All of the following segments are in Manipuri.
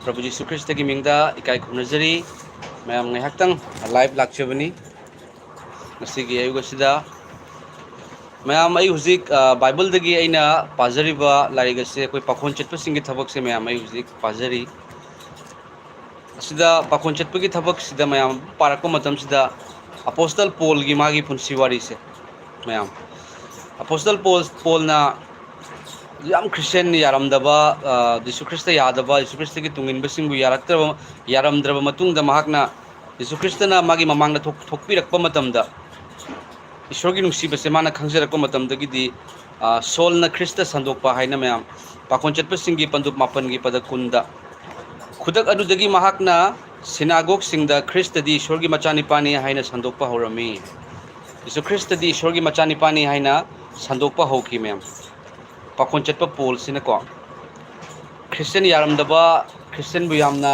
प्रभु जीशु ख्रिस्ट की मिंगदा इकाई खुनजरी ma'am ngahakhtang live lakchabani ngasigi ayugasida ma'am आई हुजिक बाइबल दगी अइना पाजरिबा लारिगसे कोई पाखोन चटपसिंगी थबक से मैम आई हुजिक पाजरी असिदा पाखोन चटपगी थबक सिदा मैम पारको मतम सिदा अपोस्टल पोल गी मागी पुंसी वारी से मैम अपोस्टल पोल ना याम क्रिश्चियन यारमदबा यीशु ख्रिस्ट यादबा यीशु ख्रिस्ट की तुंगिन बसिंगबु यारमद्रब मतुंगदा महाकना यीशु ख्रिस्टना मागी ममांगना थोकपिरकपा मतमदा ईश्वर की नुसीबसे माना खंगजरकपा मतमदगिदी सोलना ख्रिस्ट संदोकपा हाइना मैम पाखोन चटपसिंगी पंदुप मापन की पद कुंदा खुदक अदुदगी महाकना सिनागोग सिंगदा ख्रिस्ट दी ईश्वर की मचानिपानी हाइना संदोकपा होरमी यीशु ख्रिस्ट दी ईश्वर की मचानिपानी हाइना संदोकपा होकी मैम पाखोन चटपा पोल सिनको क्रिश्चियन यारमदबा क्रिश्चियन बु यामना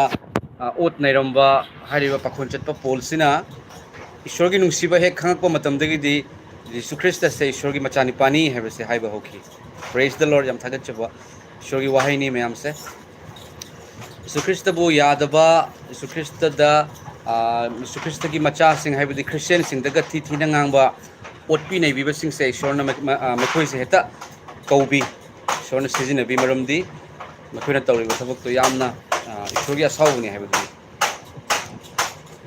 ओत नैरंबा हारिबा पाखोन चटपा पोल सिना ईश्वर की नुसीबा हेक खंगकपा मतमदगिदी यीशु ख्रिस्ट से ईश्वर की मचानिपानी हैबसे हाइबा होकी प्रेज द लॉर्ड याम थागतचबा ईश्वर की वाहैनी मैम से यीशु ख्रिस्ट बु यादबा यीशु ख्रिस्ट दा यीशु ख्रिस्ट की मचा सिंग हाइबदी क्रिश्चियन सिंग दगा थी थी नंगांगबा ओटपी नैबीबा सिंग से ईश्वर न मखोय से हेता कौबी ईश्वर ने सिजिनबी मरमदी मखोयना तौरिबा थबक तो यामना ईश्वर की असाउबनी हाइबदी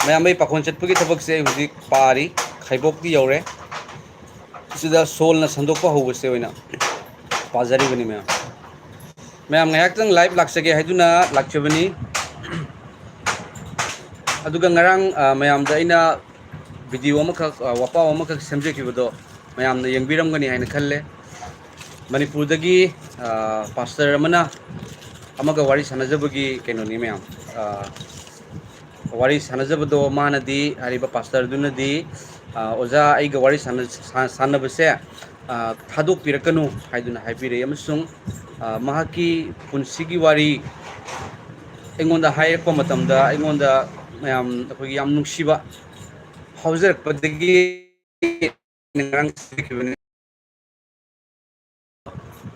मैम पाखोन चटपगी थबक से हुजिक पारी खैबोकदी यौरे सिदा सोलना संदोकपा होबसे ओइना पाजरीबनी ma'am ngahakhtang live laksage haiduna lakchabani aduga ngarang ma'am दा इना वीडियो अमखक वापा अमखक समजेखिबदो मैम ना यंगबिरमगनी हाइना खल्ले मणिपुर दगी पास्टर अमना अमगा वारी सनजबगी केनोनी मैम वारी सनजबदो मानदी हरिबा पास्टर दुनदी ओजा आइगा वारी सानबसे थादोक पिरकनु हाइदुना हाइबिरे अमसुंग महाकी पुंसिगी वारी एंगोंदा हाइरकपा मतमदा एंगोंदा मैम अखोगी याम नुंसिबा हाउजरकपदगी नंगरांग सिखिबने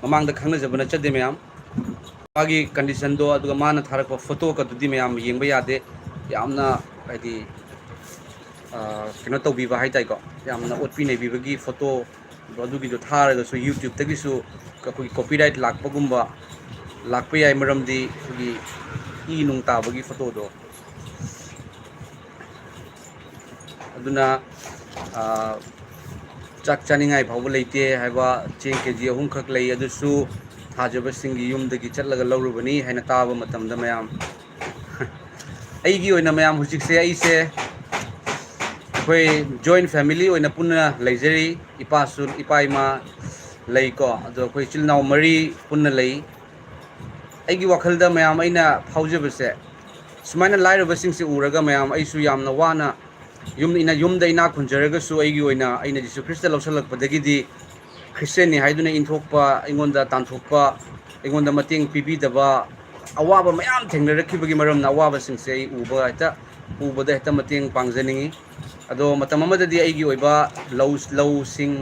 ममांगदा खंगनजबना चदे मैम मागी कंडीशन दो अदुगा माना थारकपा फोटो कदुदी मैम येंबा यादे यामना हाइदी कनो तौबीबा हाइताइको यामना ओटपी नैबीबगी फोटो अदुगी जो थारगसु यूट्यूब तगिसु अखोगी कॉपीराइट लाकपगुंबा लाकपा याय मरमदी अखोगी ई नुंग ताबगी फोटो दो अदुना चाक चानिंगाई फावबा लेते हाइबा चेंग केजी अहुम खक लई अदुसु थाजबसिंगी युमदगी चलगा लौरुबनी हाइना ताबा मतमदा मैम अईगी ओइना मैम हुजिकसे अईसे अखोई जॉइंट फैमिली ओइना पुन्ना लेजरी इपासु इपा इमा लईको अदो अखोई चिलनाव मरी पुन्ना लई अईगी वखलदा मैम अइना फावजबसे सुमाइना लाइरबसिंगसे उरगा मैम अईसु यामना वाना युमदा इना खुंजरगसु अईगी ओइना अइना जीसु ख्रिस्ट लौसलकपदगिदी क्रिश्चियन नि हाइदुना इंथोकपा इंगोंदा तानथोकपा इंगोंदा मतेंग पिबीदबा अवाबा मयाम थेंगनरखिबगी मरमना अवाबासिंगसे अई उबा हेता उबदा हेता मतेंग पांगजनिंगी अदो मतम अमददी अईगी ओइबा लौ सिंग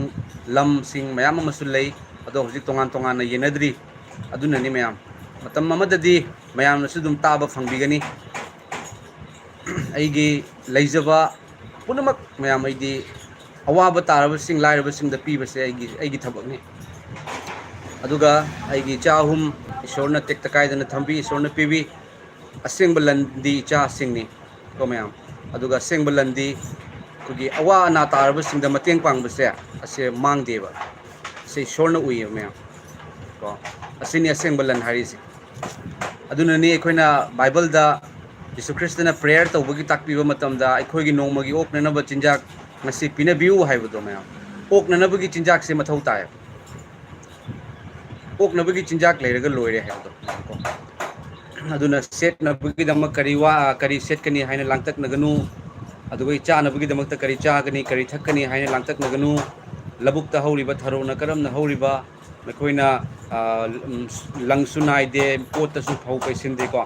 लम सिंग मयाम अमसु लई अदो हुजिक तोंगान तोंगान येनद्री अदुननी मयाम मतम अमददी मयामनसु दुम ताबा फंगबिगनी अईगी लैजबा पुनमक मैम अईदी अवाब तारबसिंग लाइरबसिंग द पीबसे अईगी थबकनी अदुगा अईगी चाहुम ईश्वरना टेक्ता कायदना थंबी ईश्वरना पीबी असेंग लंदी चा सिंगनी को मैम अदुगा असेंग लंदी कुगी अवा अना तारबसिंग द मतेंग पांगबसे असे मांगदेबा से ईश्वरना उई मैम को असिनी असेंग लन हारिसे अदुननी अखोइना बाइबल दा यीशु ख्रिस्टना प्रेयर तौबगी ताकपीबा मतमदा अखोइगी नोंमगी ओकननबा चिंजाक ngasi pinabiu haibado मैम ओकननबगी चिंजाक से मथौ ताय ओकनबगी चिंजाक लेरगा लोइरे हाइबदो को अदुना सेट नबगी दम करी सेट कनी हाइना लांगतक नगनु अदुगई चा नबगी दमक करी चागनी करी थकनी हाइना लांगतक नगनु लबुक ता हौरिबा थरोना करमना हौरिबा मखोइना लंगसु नाइदे पोतसु फौ पैसिंदे को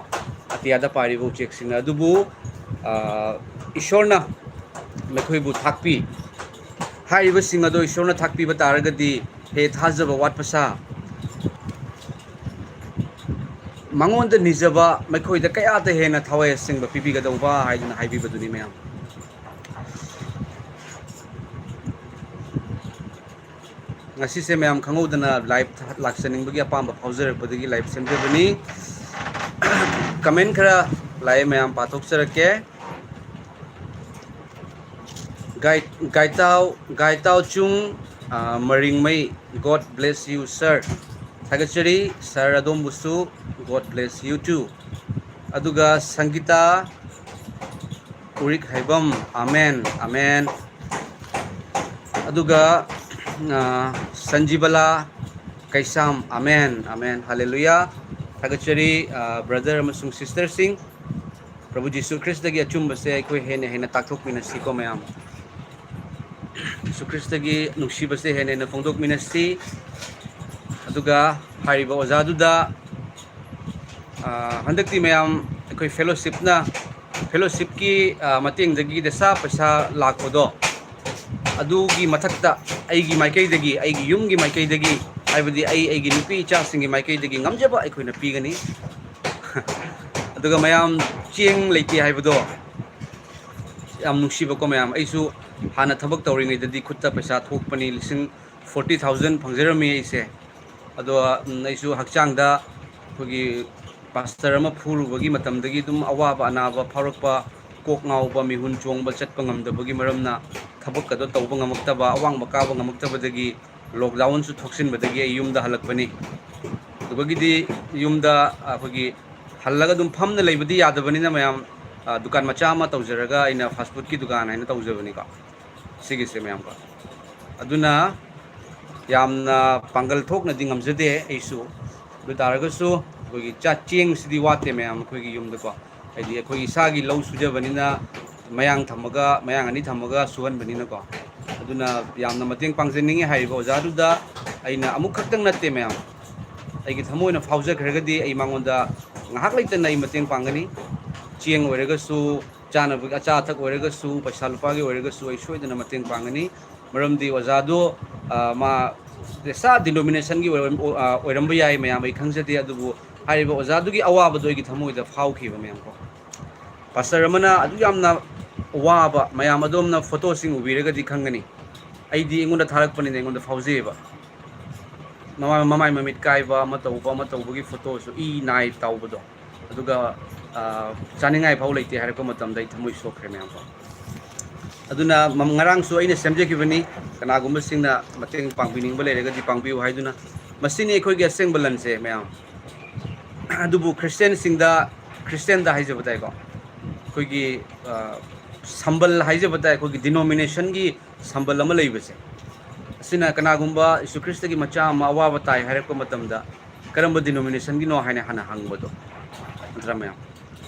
अतियादा पारिबो चेकसिंग अदुबु ईश्वरना मखोइबु थाकपी हाइबसिंग अदो ईश्वरना थाकपीबा तारगदी हे थाजबा वाटपसा ꯃꯉꯣꯟꯗ ꯅꯤꯖꯕ ꯃꯈꯣꯏꯗ ꯀꯌꯥꯗ ꯍꯦꯟꯅ ꯊꯋꯥꯏ ꯑꯁꯦꯡꯕ ꯄꯤꯕꯤꯒꯗꯧꯕ ꯍꯥꯏꯗꯨꯅ ꯍꯥꯏꯕꯤꯕꯗꯨꯅꯤ ꯃꯌꯥꯝ ꯉꯁꯤꯁꯦ ꯃꯌꯥꯝ ꯈꯪꯍꯧꯗꯅ ꯂꯥꯏꯚ ꯂꯥꯛꯆꯅꯤꯡꯕꯒꯤ ꯑꯄꯥꯝꯕ ꯐꯥꯎꯖꯔꯛꯄꯗꯒꯤ ꯂꯥꯏꯚ ꯁꯦꯝꯖꯕꯅꯤ ꯀꯃꯦꯟ ꯈꯔ ꯂꯥꯛꯑꯦ ꯃꯌꯥꯝ ꯄꯥꯊꯣꯛꯆꯔꯛꯀꯦ ꯒꯥꯏꯇꯥꯎ ꯆꯨꯡ ꯃꯔꯤꯡꯃꯩ ꯒꯣꯗ ꯕ꯭ꯂꯦꯁ ꯌꯨ ꯁꯔ ꯊꯥꯒꯠꯆꯔꯤ ꯁꯔ ꯑꯗꯣꯝꯕꯨꯁꯨ ꯒꯣꯗ ꯕ꯭ꯂꯦꯁ ꯌꯨ ꯇꯨ ꯑꯗꯨꯒ ꯁꯪꯒꯤꯇꯥ ꯎꯔꯤꯛ ꯍꯩꯕꯝ ꯑꯃꯦꯟ ꯑꯃꯦꯟ ꯑꯗꯨꯒ ꯁꯟꯖꯤꯕꯂꯥ ꯀꯩꯁꯥꯝ ꯑꯃꯦꯟ ꯑꯃꯦꯟ ꯍꯜꯂꯦꯂꯨꯌꯥ ꯊꯥꯒꯠꯆꯔꯤ ꯕ꯭ꯔꯗꯔ ꯑꯃꯁꯨꯡ ꯁꯤꯁꯇꯔꯁꯤꯡ ꯄ꯭ꯔꯚꯨ ꯖꯤꯁꯨ ꯈ꯭ꯔꯤꯁꯇꯒꯤ ꯑꯆꯨꯝꯕꯁꯦ ꯑꯩꯈꯣꯏ ꯍꯦꯟꯅ ꯍꯦꯟꯅ ꯇꯥꯛꯊꯣꯛꯃꯤꯟꯅꯁꯤꯀꯣ ꯃꯌꯥꯝ ꯖꯤꯁꯨ ꯈ꯭ꯔꯤꯁꯇꯒꯤ ꯅꯨꯡꯁꯤꯕꯁꯦ ꯍꯦꯟꯅ ꯍꯦꯟꯅ ꯐꯣꯡꯗꯣꯛꯃꯤꯟꯅꯁꯤ ꯑꯗꯨꯒ ꯍꯥꯏꯔꯤꯕ ꯑꯣꯖꯥꯗꯨꯗ ꯍꯟꯗꯛꯇꯤ ꯃꯌꯥꯝ ꯑꯩꯈꯣꯏ ꯐꯦꯂꯣꯁꯤꯞꯀꯤ ꯃꯇꯦꯡꯗꯒꯤ ꯗꯁꯥ ꯄꯩꯁꯥ ꯂꯥꯛꯄꯗꯣ ꯑꯗꯨꯒꯤ ꯃꯊꯛꯇ ꯑꯩꯒꯤ ꯃꯥꯏꯀꯩꯗꯒꯤ ꯑꯩꯒꯤ ꯌꯨꯝꯒꯤ ꯃꯥꯏꯀꯩꯗꯒꯤ ꯍꯥꯏꯕꯗꯤ ꯑꯩꯒꯤ ꯅꯨꯄꯤ ꯏꯆꯥꯁꯤꯡꯒꯤ ꯃꯥꯏꯀꯩꯗꯒꯤ ꯉꯝꯖꯕ ꯑꯩꯈꯣꯏꯅ ꯄꯤꯒꯅꯤ ꯑꯗꯨꯒ ꯃꯌꯥꯝ ꯆꯦꯡ ꯂꯩꯇꯦ ꯍꯥꯏꯕꯗꯣ ꯌꯥꯝ ꯅꯨꯡꯁꯤꯕꯀꯣ ꯃꯌꯥꯝ ꯑꯩꯁꯨ ꯍꯥꯟꯅ ꯊꯕꯛ ꯇꯧꯔꯤꯉꯩꯗꯗꯤ ꯈꯨꯠꯇ ꯄꯩꯁꯥ ꯊꯣꯛꯄꯅꯤ 40,000 ꯐꯪꯖꯔꯝꯃꯤ ꯑꯩꯁꯦ ꯑꯗꯣ ꯑꯩꯁꯨ ꯍꯛꯆꯥꯡꯗ ꯑꯩꯈꯣꯏꯒꯤ ꯄꯥꯁꯇꯔ ꯑꯃ ꯐꯨꯔꯨꯕꯒꯤ ꯃꯇꯝꯗꯒꯤ ꯑꯗꯨꯝ ꯑꯋꯥꯕ ꯑꯅꯥꯕ ꯐꯥꯎꯔꯛꯄ ꯀꯣꯛ ꯉꯥꯎꯕ ꯃꯤꯍꯨꯟ ꯆꯣꯡꯕ ꯆꯠꯄ ꯉꯝꯗꯕꯒꯤ ꯃꯔꯝꯅ ꯊꯕꯛꯀꯗꯣ ꯇꯧꯕ ꯉꯝꯃꯛꯇꯕ ꯑꯋꯥꯡꯕ ꯀꯥꯕ ꯉꯝꯃꯛꯇꯕꯗꯒꯤ ꯂꯣꯛꯗꯥꯎꯟꯁꯨ ꯊꯣꯛꯆꯤꯟꯕꯗꯒꯤ ꯑꯩ ꯌꯨꯝꯗ ꯍꯜꯂꯛꯄꯅꯤ ꯑꯗꯨꯗꯒꯤꯗꯤ ꯌꯨꯝꯗ ꯑꯩꯈꯣꯏꯒꯤ ꯍꯜꯂꯒ ꯑꯗꯨꯝ ꯐꯝꯅ ꯂꯩꯕꯗꯤ ꯌꯥꯗꯕꯅꯤna ꯃꯌꯥꯝ ꯗꯨꯀꯥꯟ ꯃꯆꯥ ꯑꯃ ꯇꯧꯖꯔꯒ ꯑꯩꯅ ꯐꯥꯁ ꯐꯨꯗꯀꯤ ꯗꯨꯀꯥꯟ ꯍꯥꯏꯅ ꯇꯧꯖꯕꯅꯤꯀꯣ ꯁꯤꯒꯤꯁꯦ ꯃꯌꯥꯝꯀꯣ ꯑꯗꯨꯅ ꯌꯥꯝꯅ ꯄꯥꯡꯒꯜ ꯊꯣꯛꯅꯗꯤ ꯉꯝꯖꯗꯦ ꯑꯩꯁꯨ ꯑꯗꯨ ꯇꯥꯔꯒꯁꯨ ꯑꯩꯈꯣꯏꯒꯤ ꯆꯦꯡꯁꯤꯗꯤ ꯋꯥꯠꯇꯦ ꯃꯌꯥꯝ ꯑꯩꯈꯣꯏꯒꯤ ꯌꯨꯝꯗꯀꯣ ꯍꯥꯏꯗꯤ ꯑꯩꯈꯣꯏ ꯏꯁꯥꯒꯤ ꯂꯧ ꯁꯨꯖꯕꯅꯤꯅ ꯃꯌꯥꯡ ꯑꯅꯤ ꯊꯝꯃꯒ ꯁꯨꯍꯟꯕꯅꯤꯅꯀꯣ ꯑꯗꯨꯅ ꯌꯥꯝꯅ ꯃꯇꯦꯡ ꯄꯥꯡꯖꯅꯤꯡꯉꯤ ꯍꯥꯏꯔꯤꯕ ꯑꯣꯖꯥꯗꯨꯗ ꯑꯩꯅ ꯑꯃꯨꯛ ꯈꯛꯇꯪ ꯅꯠꯇꯦ ꯃꯌꯥꯝ ꯑꯩꯒꯤ ꯊꯃꯣꯏꯅ ꯐꯥꯎꯖꯈ꯭ꯔꯒꯗꯤ ꯑꯩ ꯃꯉꯣꯟꯗ ꯉꯥꯏꯍꯥꯛ ꯂꯩꯇꯅ ꯑꯩ ꯃꯇꯦꯡ ꯄꯥꯡꯒꯅꯤ ꯆꯦꯡ ꯑꯣꯏꯔꯒꯁꯨ ꯆꯥꯅꯕꯒꯤ ꯑꯆꯥ ꯑꯊꯛ ꯑꯣꯏꯔꯒꯁꯨ ꯄꯩꯁꯥ ꯂꯨꯄꯥꯒꯤ ꯑꯣꯏꯔꯒꯁꯨ ꯑꯩ ꯁꯣꯏꯗꯅ ꯃꯇꯦꯡ ꯄꯥꯡꯒꯅꯤ ꯃꯔꯝꯗꯤ ꯑꯣꯖꯥꯗꯣ ꯃꯥ ꯗꯤꯅꯣꯃꯤꯅꯦꯁꯟꯒꯤ ꯑꯣꯏꯔꯝꯕ ꯌꯥꯏ ꯃꯌꯥꯝ ꯑꯩ ꯈꯪꯖꯗꯦ ꯑꯗꯨꯕꯨ ꯍꯥꯏꯔꯤꯕ ꯑꯣꯖꯥꯗꯨꯒꯤ ꯑꯋꯥꯕꯗꯣ ꯑꯩꯒꯤ ꯊꯃꯣꯏꯗ ꯐꯥꯎꯈꯤꯕ ꯃꯌꯥꯝꯀꯣ ꯄꯥꯁꯇꯔ ꯑꯃꯅ ꯑꯗꯨꯛ ꯌꯥꯝꯅ ꯋꯥꯕ ꯃꯌꯥꯝ ꯑꯗꯣꯝꯅ ꯐꯣꯇꯣꯁꯤꯡ ꯎꯕꯤꯔꯒꯗꯤ ꯈꯪꯒꯅꯤ ꯑꯩꯗꯤ ꯑꯩꯉꯣꯟꯗ ꯊꯥꯔꯛꯄꯅꯤꯅ ꯑꯩꯉꯣꯟꯗ ꯐꯥꯎꯖꯩꯑꯕ ꯃꯃꯥꯏ ꯃꯃꯤꯠ ꯀꯥꯏꯕ ꯑꯃ ꯇꯧꯕꯒꯤ ꯐꯣꯇꯣꯁꯨ ꯅꯥꯏ ꯇꯥꯎꯕꯗꯣ ꯑꯗꯨꯒ ꯆꯥꯅꯤꯡꯉꯥꯏ ꯐꯥꯎ ꯂꯩꯇꯦ ꯍꯥꯏꯔꯛꯄ ꯃꯇꯝꯗ ꯑꯩ ꯊꯃꯣꯏ ꯁꯣꯛꯈ꯭ꯔꯦ ꯃꯌꯥꯝꯀꯣ ꯑꯗꯨꯅ ꯉꯔꯥꯡꯁꯨ ꯑꯩꯅ ꯁꯦꯝꯖꯈꯤꯕꯅꯤ ꯀꯅꯥꯒꯨꯝꯕꯁꯤꯡꯅ ꯃꯇꯦꯡ ꯄꯥꯡꯕꯤꯅꯤꯡꯕ ꯂꯩꯔꯒꯗꯤ ꯄꯥꯡꯕꯤꯌꯨ ꯍꯥꯏꯗꯨꯅ ꯃꯁꯤꯅꯤ ꯑꯩꯈꯣꯏꯒꯤ ꯑꯁꯦꯡꯕ ꯂꯟꯁꯦ ꯃꯌꯥꯝ ꯑꯗꯨꯕꯨ ꯈ꯭ꯔꯤꯁꯇꯦꯟꯗ ꯍꯥꯏꯖꯕ ꯇꯥꯏꯀꯣ ꯑꯩꯈꯣꯏꯒꯤ ꯁꯝꯕꯜ ꯍꯥꯏꯖꯕ ꯇꯥꯏ ꯑꯩꯈꯣꯏꯒꯤ ꯗꯤꯅꯣꯃꯤꯅꯦꯁꯟꯒꯤ ꯁꯝꯕꯜ ꯑꯃ ꯂꯩꯕꯁꯦ ꯑꯁꯤꯅ ꯀꯅꯥꯒꯨꯝꯕ ꯌꯤꯁꯨ ꯈ꯭ꯔꯤꯁꯇꯒꯤ ꯃꯆꯥ ꯑꯃ ꯑꯋꯥꯕ ꯇꯥꯏ ꯍꯥꯏꯔꯛꯄ ꯃꯇꯝꯗ ꯀꯔꯝꯕ ꯗꯤꯅꯣꯃꯤꯅꯦꯁꯟꯒꯤꯅꯣ ꯍꯥꯏꯅ ꯍꯥꯟꯅ ꯍꯪꯕꯗꯣ ꯅꯠꯇ꯭ꯔꯥ ꯃꯌꯥꯝ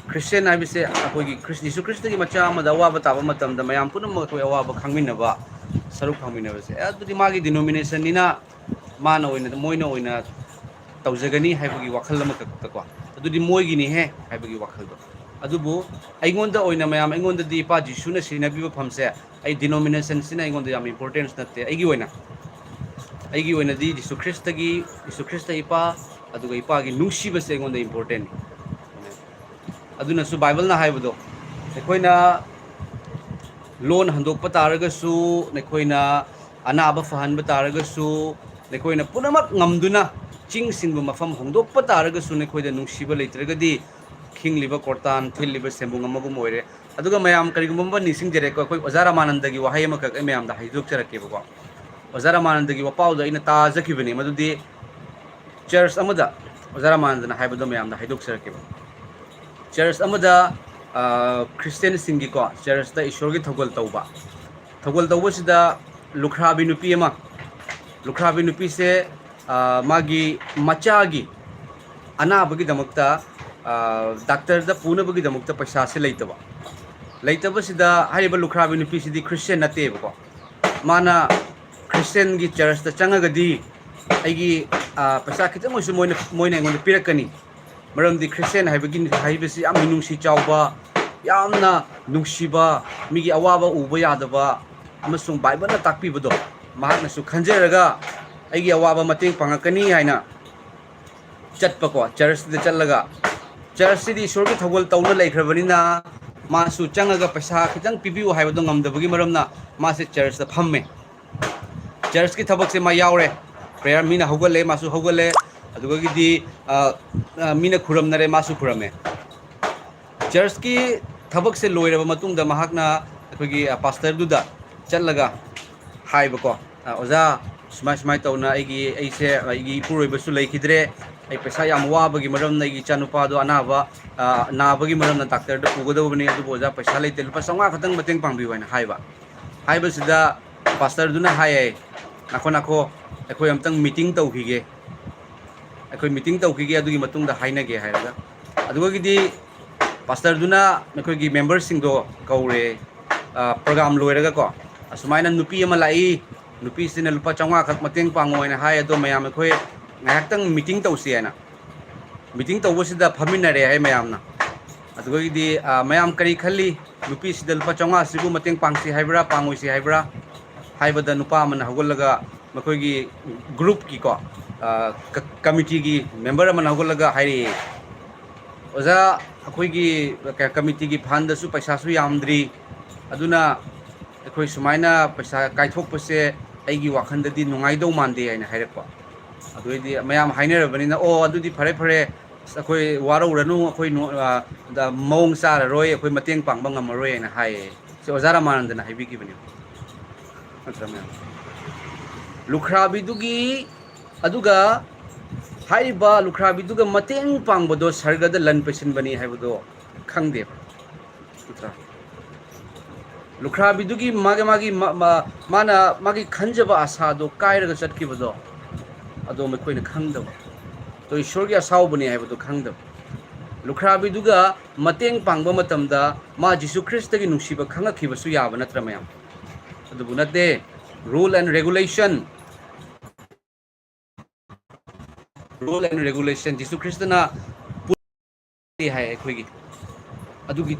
ꯈ꯭ꯔꯤꯁꯇꯦꯟ ꯍꯥꯏꯕꯁꯦ ꯑꯩꯈꯣꯏꯒꯤ ꯌꯤꯁꯨ ꯈ꯭ꯔꯤꯁꯇꯒꯤ ꯃꯆꯥ ꯑꯃꯗ ꯑꯋꯥꯕ ꯇꯥꯕ ꯃꯇꯝꯗ ꯃꯌꯥꯝ ꯄꯨꯝꯅꯃꯛ ꯑꯩꯈꯣꯏ ꯑꯋꯥꯕ ꯈꯪꯃꯤꯟꯅꯕ ꯁꯔꯨꯛ ꯐꯪꯃꯤꯟꯅꯕꯁꯦ ꯑꯗꯨꯗꯤ ꯃꯥꯒꯤ ꯗꯤꯅꯣꯃꯤꯅꯦꯁꯟꯅꯤꯅ ꯃꯣꯏꯅ ꯑꯣꯏꯅ ꯇꯧꯖꯒꯅꯤ ꯍꯥꯏꯕꯒꯤ ꯋꯥꯈꯜ ꯑꯃꯈꯛꯇꯀꯣ ꯑꯗꯨꯗꯤ ꯃꯣꯏꯒꯤꯅꯤꯍꯦ ꯍꯥꯏꯕꯒꯤ ꯋꯥꯈꯜꯗꯣ ꯑꯗꯨꯕꯨ ꯑꯩꯉꯣꯟꯗ ꯑꯣꯏꯅ ꯃꯌꯥꯝ ꯑꯩꯉꯣꯟꯗꯗꯤ ꯏꯄꯥ ꯖꯤꯁꯨꯅ ꯁꯤꯟꯅꯕꯤꯕ ꯐꯝꯁꯦ ꯑꯩ ꯗꯤꯅꯣꯃꯤꯅꯦꯁꯟꯁꯤꯅ ꯑꯩꯉꯣꯟꯗ ꯌꯥꯝ ꯏꯝꯄꯣꯔꯇꯦꯟꯁ ꯅꯠꯇꯦ ꯑꯩꯒꯤ ꯑꯣꯏꯅꯗꯤ ꯌꯤꯁꯨ ꯈ꯭ꯔꯤꯁꯇ ꯏꯄꯥ ꯑꯗꯨꯒ ꯏꯄꯥꯒꯤ ꯅꯨꯡꯁꯤꯕꯁꯦ ꯑꯩꯉꯣꯟꯗ ꯏꯝꯄꯣꯔꯇꯦꯟ ꯑꯗꯨꯅꯁꯨ ꯕꯥꯏꯕꯜꯅ ꯍꯥꯏꯕꯗꯣ ꯑꯩꯈꯣꯏꯅ ꯂꯣꯟ ꯍꯟꯗꯣꯛꯄ ꯇꯥꯔꯒꯁꯨ ꯑꯩꯈꯣꯏꯅ ꯑꯅꯥꯕ ꯐꯍꯟꯕ ꯇꯥꯔꯒꯁꯨ ꯑꯩꯈꯣꯏꯅ ꯄꯨꯝꯅꯃꯛ ꯉꯝꯗꯨꯅ ꯆꯤꯡꯁꯤꯡꯕ ꯃꯐꯝ ꯍꯣꯡꯗꯣꯛꯄ ꯇꯥꯔꯒꯁꯨ ꯅꯈꯣꯏꯗ ꯅꯨꯡꯁꯤꯕ ꯂꯩꯇ꯭ꯔꯒꯗꯤ ꯈꯤꯡꯂꯤꯕ ꯀꯣꯔꯇꯥꯟ ꯊꯤꯜꯂꯤꯕ ꯁꯦmbꯨꯡ ꯑꯃꯒꯨꯝ ꯑꯣꯏꯔꯦ ꯑꯗꯨꯒ ꯃꯌꯥꯝ ꯀꯔꯤꯒꯨꯝꯕ ꯑꯃ ꯅꯤꯡꯁꯤꯡꯖꯔꯦꯀꯣ ꯑꯩꯈꯣꯏ ꯑꯣꯖꯥ ꯔꯥꯃꯥꯅꯟꯗꯒꯤ ꯋꯥꯍꯩ ꯑꯃꯈꯛ ꯑꯩ ꯃꯌꯥꯝꯗ ꯍꯥꯏꯗꯣꯛꯆꯔꯛꯀꯦꯕꯀꯣ ꯑꯣꯖꯥ ꯔꯥꯃꯥꯅꯟꯗꯒꯤ ꯋꯥꯄꯥꯎꯗ ꯑꯩꯅ ꯇꯥꯖꯈꯤꯕꯅꯤ ꯃꯗꯨꯗꯤ ꯆꯔꯆ ꯑꯃꯗ ꯑꯣꯖꯥ ꯔꯥꯃꯥꯅꯟꯗꯅ ꯍꯥꯏꯕꯗꯣ ꯃꯌꯥꯝꯗ ꯍꯥꯏꯗꯣꯛꯆꯔꯛꯀꯦꯕ ꯆꯔꯆ ꯑꯃꯗ ꯈ꯭ꯔꯤꯁꯇꯦꯟꯁꯤꯡꯒꯤꯀꯣ ꯆꯔꯆꯇ ꯏꯁꯣꯔꯒꯤ ꯊꯧꯒꯜ ꯇꯧꯕꯁꯤꯗ ꯂꯨꯈ꯭ꯔꯥꯕꯤ ꯅꯨꯄꯤꯁꯦ ꯃꯥꯒꯤ ꯃꯆꯥꯒꯤ ꯑꯅꯥꯕꯒꯤꯗꯃꯛꯇ ꯗꯥꯛꯇꯔꯗ ꯄꯨꯅꯕꯒꯤꯗꯃꯛꯇ ꯄꯩꯁꯥꯁꯦ ꯂꯩꯇꯕꯁꯤꯗ ꯍꯥꯏꯔꯤꯕ ꯂꯨꯈ꯭ꯔꯥꯕꯤ ꯅꯨꯄꯤꯁꯤꯗꯤ ꯈ꯭ꯔꯤꯁꯇꯦꯟ ꯅꯠꯇꯦꯕꯀꯣ ꯃꯥꯅ ꯈ꯭ꯔꯤꯁꯇꯦꯟꯒꯤ ꯆꯔꯆꯇ ꯆꯪꯉꯒꯗꯤ ꯑꯩꯒꯤ ꯄꯩꯁꯥ ꯈꯤꯇꯪ ꯑꯣꯏꯁꯨ ꯃꯣꯏꯅ ꯑꯩꯉꯣꯟꯗ ꯄꯤꯔꯛꯀꯅꯤ ꯃꯔꯝꯗꯤ ꯈ꯭ꯔꯤꯁꯇꯦꯟ ꯍꯥꯏꯕꯁꯤ ꯌꯥꯝ ꯃꯤꯅꯨꯡꯁꯤ ꯆꯥꯎꯕ ꯌꯥꯝꯅ ꯅꯨꯡꯁꯤꯕ ꯃꯤꯒꯤ ꯑꯋꯥꯕ ꯎꯕ ꯌꯥꯗꯕ ꯑꯃꯁꯨꯡ ꯕꯥꯏꯕꯜꯅ ꯇꯥꯛꯄꯤꯕꯗꯣ ꯃꯍꯥꯛꯅꯁꯨ ꯈꯟꯖꯔꯒ ꯑꯩꯒꯤ ꯑꯋꯥꯕ ꯃꯇꯦꯡ ꯄꯥꯡꯉꯛꯀꯅꯤ ꯍꯥꯏꯅ चटपको चर्च दे चलगा चर्च सिदी ईश्वर की थगोल तौना लेख्रबनिना मासु चंगागा पैसा खितंग पिबिउ हाइबदो ngamdabagi maramna मासे चर्च दा फम्मे चर्च की थबक से मा यावरे प्रेयर मीना हौगले मासु हौगले अदुगदी मीना खुरमनरे मासु खुरमे चर्च की थबक से लोइरबा मतुंगदा महाकना अखोगी पास्टर दुदा चलगा हाइबको ओजा स्माय स्माय तौना ऐसे पुरोइबसु लेखिद्रे आई पैसा याम वाबगी मरमना आई चानुपादो अनाबा नाबगी मरमना डॉक्टर द पुगदबनी अदु ओजा पैसा लेते लुपा संगा खतंग मतंग पांगबि वाइना हाइबा हाइबसिदा पास्टर दुना हाय नाखो नाखो अखोय अमतंग मीटिंग तौखिगे अखोय मीटिंग तौखिगे अदुगी मतुंगदा हाइनगे हायरगा अदुगदी पास्टर दुना अखोयगी मेंबर्स सिंग दो कौरे प्रोग्राम लोइरगा को असुमाइना नुपी अमा लाई नुपी सिना लुपा चंगा खक मतंग पांगोयना हाय अदो मयाम अखोय ngayaktang meeting tausi ana meeting tawbosida phaminare hai mayamna adugoidi mayam kari khalli nupi sidal pa chonga sibu mateng pangsi haibra pangoisi haibra haibada nupa man hagolaga makoigi group ki ko committee gi member man hagolaga hairi oza akoigi committee gi phanda su paisa su yamdri aduna akoi sumaina paisa kaithok pase aigi wakhanda di nungai do mande haina hairakpa अदुदी मयाम हाइनरबनिना ओ अदुदी फरे फरे अखोय वारौरनु अखोय दा मौंग चाररोय अखोय मतेंग पांगबा ngमरोय ना हाय से ओजारा मानदना हाइबिगिबनि अत्रम लुखराबिदुगी अदुगा हाइबा लुखराबिदुगा मतेंग पांगबदो सरगद लन पेसिनबनि हाइबदो खंगदे अत्र लुखराबिदुगी मागे मागी माना मागी खंजबा आसादो कायरगा चटकिबदो अदो मखोइना खंगदब तो ईश्वर की असाउबनी हाइबदो खंगदब लुखराबिदुगा मतेंग पांगबा मतमदा मा जीसु ख्रिस्ट की नुसीबा खंगखिबसु याबा नत्र मयाम अदुबु नते रूल एंड रेगुलेशन जीसु ख्रिस्टना हाय अखोइगी अदुगी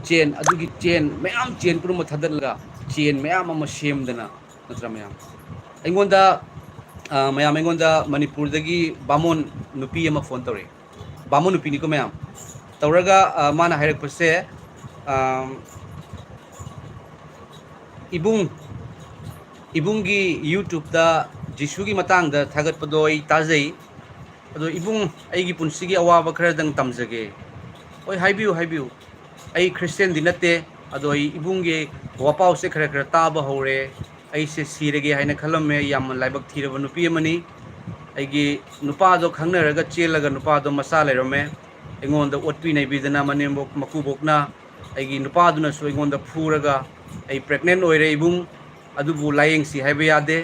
चेन मयाम चेन पुरुम थदलगा चेन मयाम अमा सेमदना नत्र मयाम अइगोंदा मैम मणिपुर बामोन नुपी फोन तौर बामोन नुपीनिको मैम तौरगा माना हाइरक्पसे इबुंगी यूट्यूब दा जिसुगी मतंगदा थागतपदो आई ताजई अदो इबुंग आइगी पुंसिगी अवाबा खरदंग तमजगे ओय हाइबियु आई क्रिश्चियन दि नते अदो आई इबुंगी वापाव से खर खर ताबा हौरे ऐसे सिरगे हाइना खलमे याम लाइबक थीरब नुपी अमनी ऐगी नुपादो खंगनरगा चेलगा नुपादो मसा लेरमे एंगोंदा ओटपी नैबिदना मनेमबोक मकुबोकना ऐगी नुपादुना सो एंगोंदा फूरगा ऐ प्रेग्नेंट ओइरे इबुंग अदुबु लायेंगसी हाइबे यादे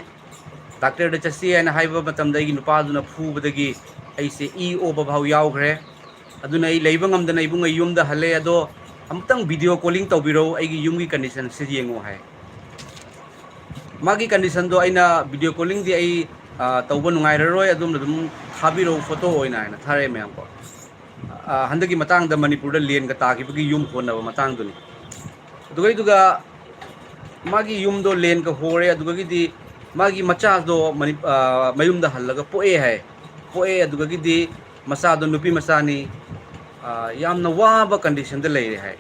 डॉक्टर द चसी हाइना हाइबा मतमदा ऐगी नुपादुना फूबदगी ऐसे ई ओबा भाव यावग्रे अदुना ऐ लेबा ngamdana इबुंग ऐ युमदा हले अदो अमतंग वीडियो कॉलिंग तौबिरो ऐगी युमगी कंडीशन से येंगो हाय मागी कंडीशन दो आइना वीडियो कॉलिंग दी आई तौबा नुंगाइररोय अदुम दुम थाबिरो फोटो ओइना हाइना थारे मैम को हंदगी मतांग द मणिपुर द लेन का तागिबगी युम होनबा मतांग दुनी दुगै मागी युम दो लेन का होरे अदुगगी दी मागी मचा दो मयुम द हल्लगा पोए है पोए अदुगगी दी मसा दो नुपी मसानी यामना वाबा कंडीशन द लेरे है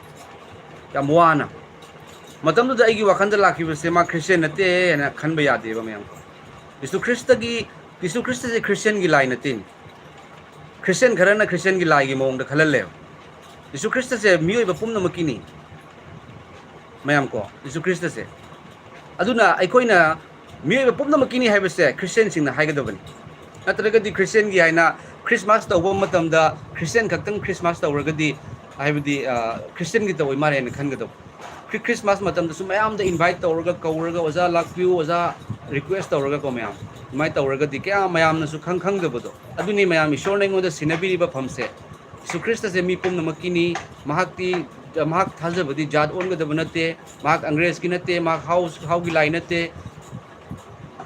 याम वाना मतमदुदा आइगी वाखंद लाखिबसे मा क्रिश्चियन नते ना खनबा यादेबा मैम यीशु ख्रिस्ट से क्रिश्चियन की लाई नतिन क्रिश्चियन खरना क्रिश्चियन की लाई की मोंग खलले यीशु ख्रिस्ट से मियोइबा पुमनमकिनी मैम को यीशु ख्रिस्ट से अदुना अखोइना मियोइबा पुमनमकिनी हाइबसे क्रिश्चियन सिंगना हाइगदबनी नत्रगदी क्रिश्चियन की हाइना क्रिसमस तौबा मतमदा क्रिश्चियन खक्तंग क्रिसमस तौरगदी हाइबदी क्रिश्चियन की तौइ मारे न खनगदब क्रिसमस मतमदसु मैम द इनवाइट तौरगा कौरगा ओजा लाक्पियो ओजा रिक्वेस्ट तौरगा को मैम माइ तौरगदी क्या मैम नसु खंगदबदो अदुनी मैम ईश्वर नेंगोदा सिनबिरिबा फमसे यीशु ख्रिस्ट से मी पुमनमकिनी महाक्ति महाक थाजबदी जात ओनगदब नते महाक अंग्रेज की नते महाक हाउ की लाई नते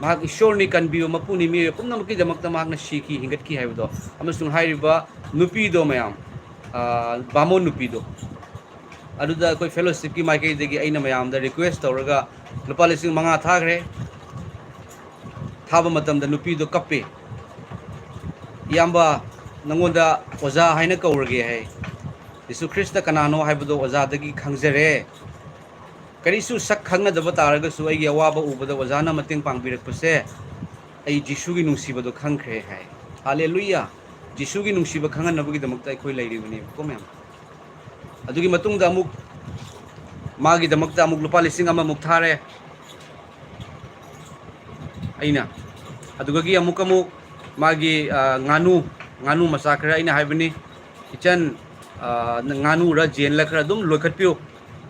महाक ईश्वर नि कनबियो मपुनी मी पुमनमकी दमकता महाक न शिकी हिंगतकी हाइबदो अमसुंग हाइरिबा नुपीदो मैम बामोन नुपीदो अदुदा कोई फेलोशिप की माइकई देगी अइना मैम द रिक्वेस्ट तौरगा लुपा लिसिंग मंगा थाग्रे थाबा मतम द नुपी दो कप्पे याम्बा नंगोंदा ओजा हाइना कौरगे है यीशु ख्रिस्ट कनानो हाइबदो ओजादगी खंगजरे करीसु सक खंगनदब तारगसु अइगी अवाब उबदा ओजाना मतेंग पांगबिरकपसे अइ जिसुगी नुंसीबदो खंगख्रे है हालेलुया जिसुगी नुंसीब खंगनबगीदमक्ता अखोय लैरिबने को मैम अदुगी मतुंगदा अमुक मागीदमक्ता अमुक लुपा लिसिंग अमा मुक थारे अइना अदुगगी अमुक अमुक मागी nganu masa khara ina haibani kitchen nganu ra jen la khara dum lokhat piu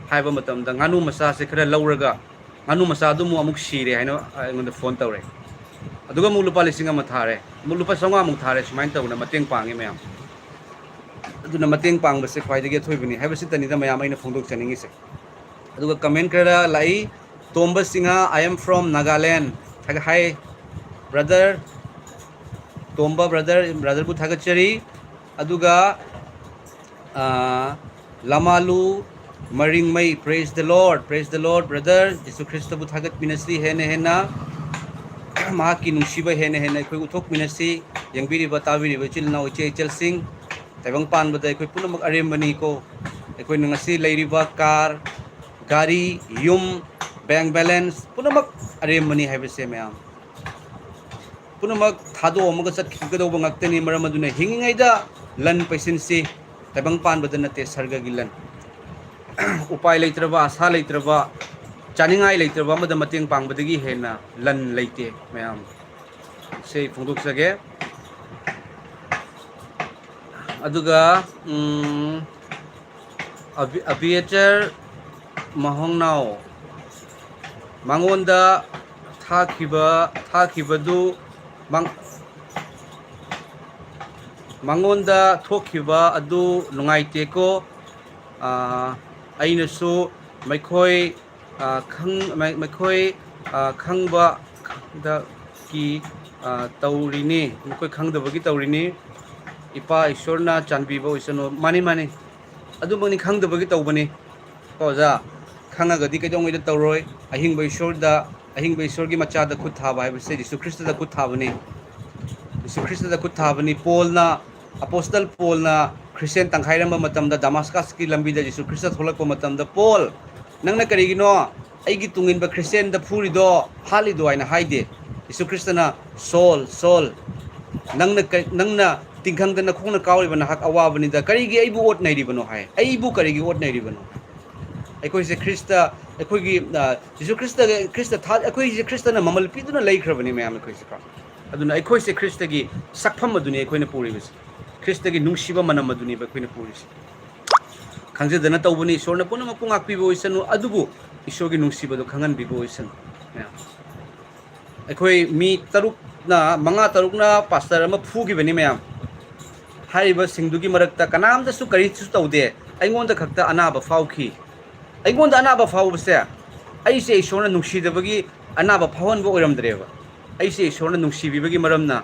haiba matam da nganu masa se khara lauraga nganu masa dum amuk sire haina ngon da phone tawre aduga mu lupa lising ama thare mu lupa songa mu thare sumain tawna mateng pangi mayam aduna mateng pang base khwai de thoibani haiba sitani da mayam aina phongdok chaningi se aduga comment khara lai tomba singa I am from Nagaland thaga hi brother Tomba brother bu thagachari aduga lamalu maring mai praise the Lord brother Jesu Christ bu thagat minasri hena ma ki nungsiba hena khoi uthok minasi yangbiri ba tabiri ba chil nau chel sing taibang pan ba dai khoi punamak arem bani ko khoi ngasi leiri ba car gari yum bank balance punamak arem bani haibase mayam पुनमक थादो अमग चटखिगदौब ngakतनि मरम अदुना हिंगिङैदा लन पैसिनसि तबंग पानबद नते सर्गगि लन उपाय लेत्रबा आशा लेत्रबा चानिङाइ लेत्रबा मद मतेंग पांगबदगी हेना लन लेते मयाम से फोंदोक सगे अदुगा अबिएचर महंगनाव मांगोंदा थाखिबदु मंगोंदा थोखिबा अदु नुंगाइतेको अइनसु मैखोय खंगबा दा की तौरिनी मैखोय खंगदबगी तौरिनी इपा ईश्वरना चानबीबो इसनो मानी अदुमनि खंगदबगी तौबनी कोजा खंगागदी कैदोंगैदा तौरोय अहिंग ईश्वर की मचा खुद थाब है जीसु ख्रिस्त खुद थाबनी जीसु ख्रिस्त खुद थाबनी पोलना अपोस्टल पोलना क्रिश्चियन तंखाइरम दमास्कस की लंबी जीसु ख्रिस्त थोलक पोल नंगना करिगिनो अइगी तुंगिनबा क्रिश्चियन द फूरिदो हालिदो आइना हाइदे जीसु ख्रिस्तना सोल नंगना तिंखंगदना खोंगना कावरिबना हक अवाबनी द करिगी अइबु ओट नैरिबनो हाय अइबु करिगी ओट नैरिबनो अखोइसे ख्रिस्त अखोइगी जीसु ख्रिस्त था अखोइसे ख्रिस्तना ममल पिदुना लैख्रबनी मैम अखोइसे का अदुना अखोइसे ख्रिस्तगी सकफम अदुनी अखोइना पुरिबस ख्रिस्तगी नुंसिबा मनम अदुनी अखोइना पुरिस खंगजदना तौबनी ईश्वरना पुनम पुंगाकपिबो इसनु अदुबु ईश्वरगी नुंसिबदो खंगनबिबो इसनु अखोइ मी तरुकना मंगा तरुकना पास्टर अमा फुगिबनी मैम हारिबा सिंगदुगी मरकता कनामदसु करिसु तौदे अइगोंदा खक्ता अनाबा फाउखी अइगोंदा अनाबा फाउबसे अइसे ईश्वरना नुंसिदबगी अनाबा फावनबो ओइरमद्रेबा अइसे ईश्वरना नुंसिबिबगी मरमना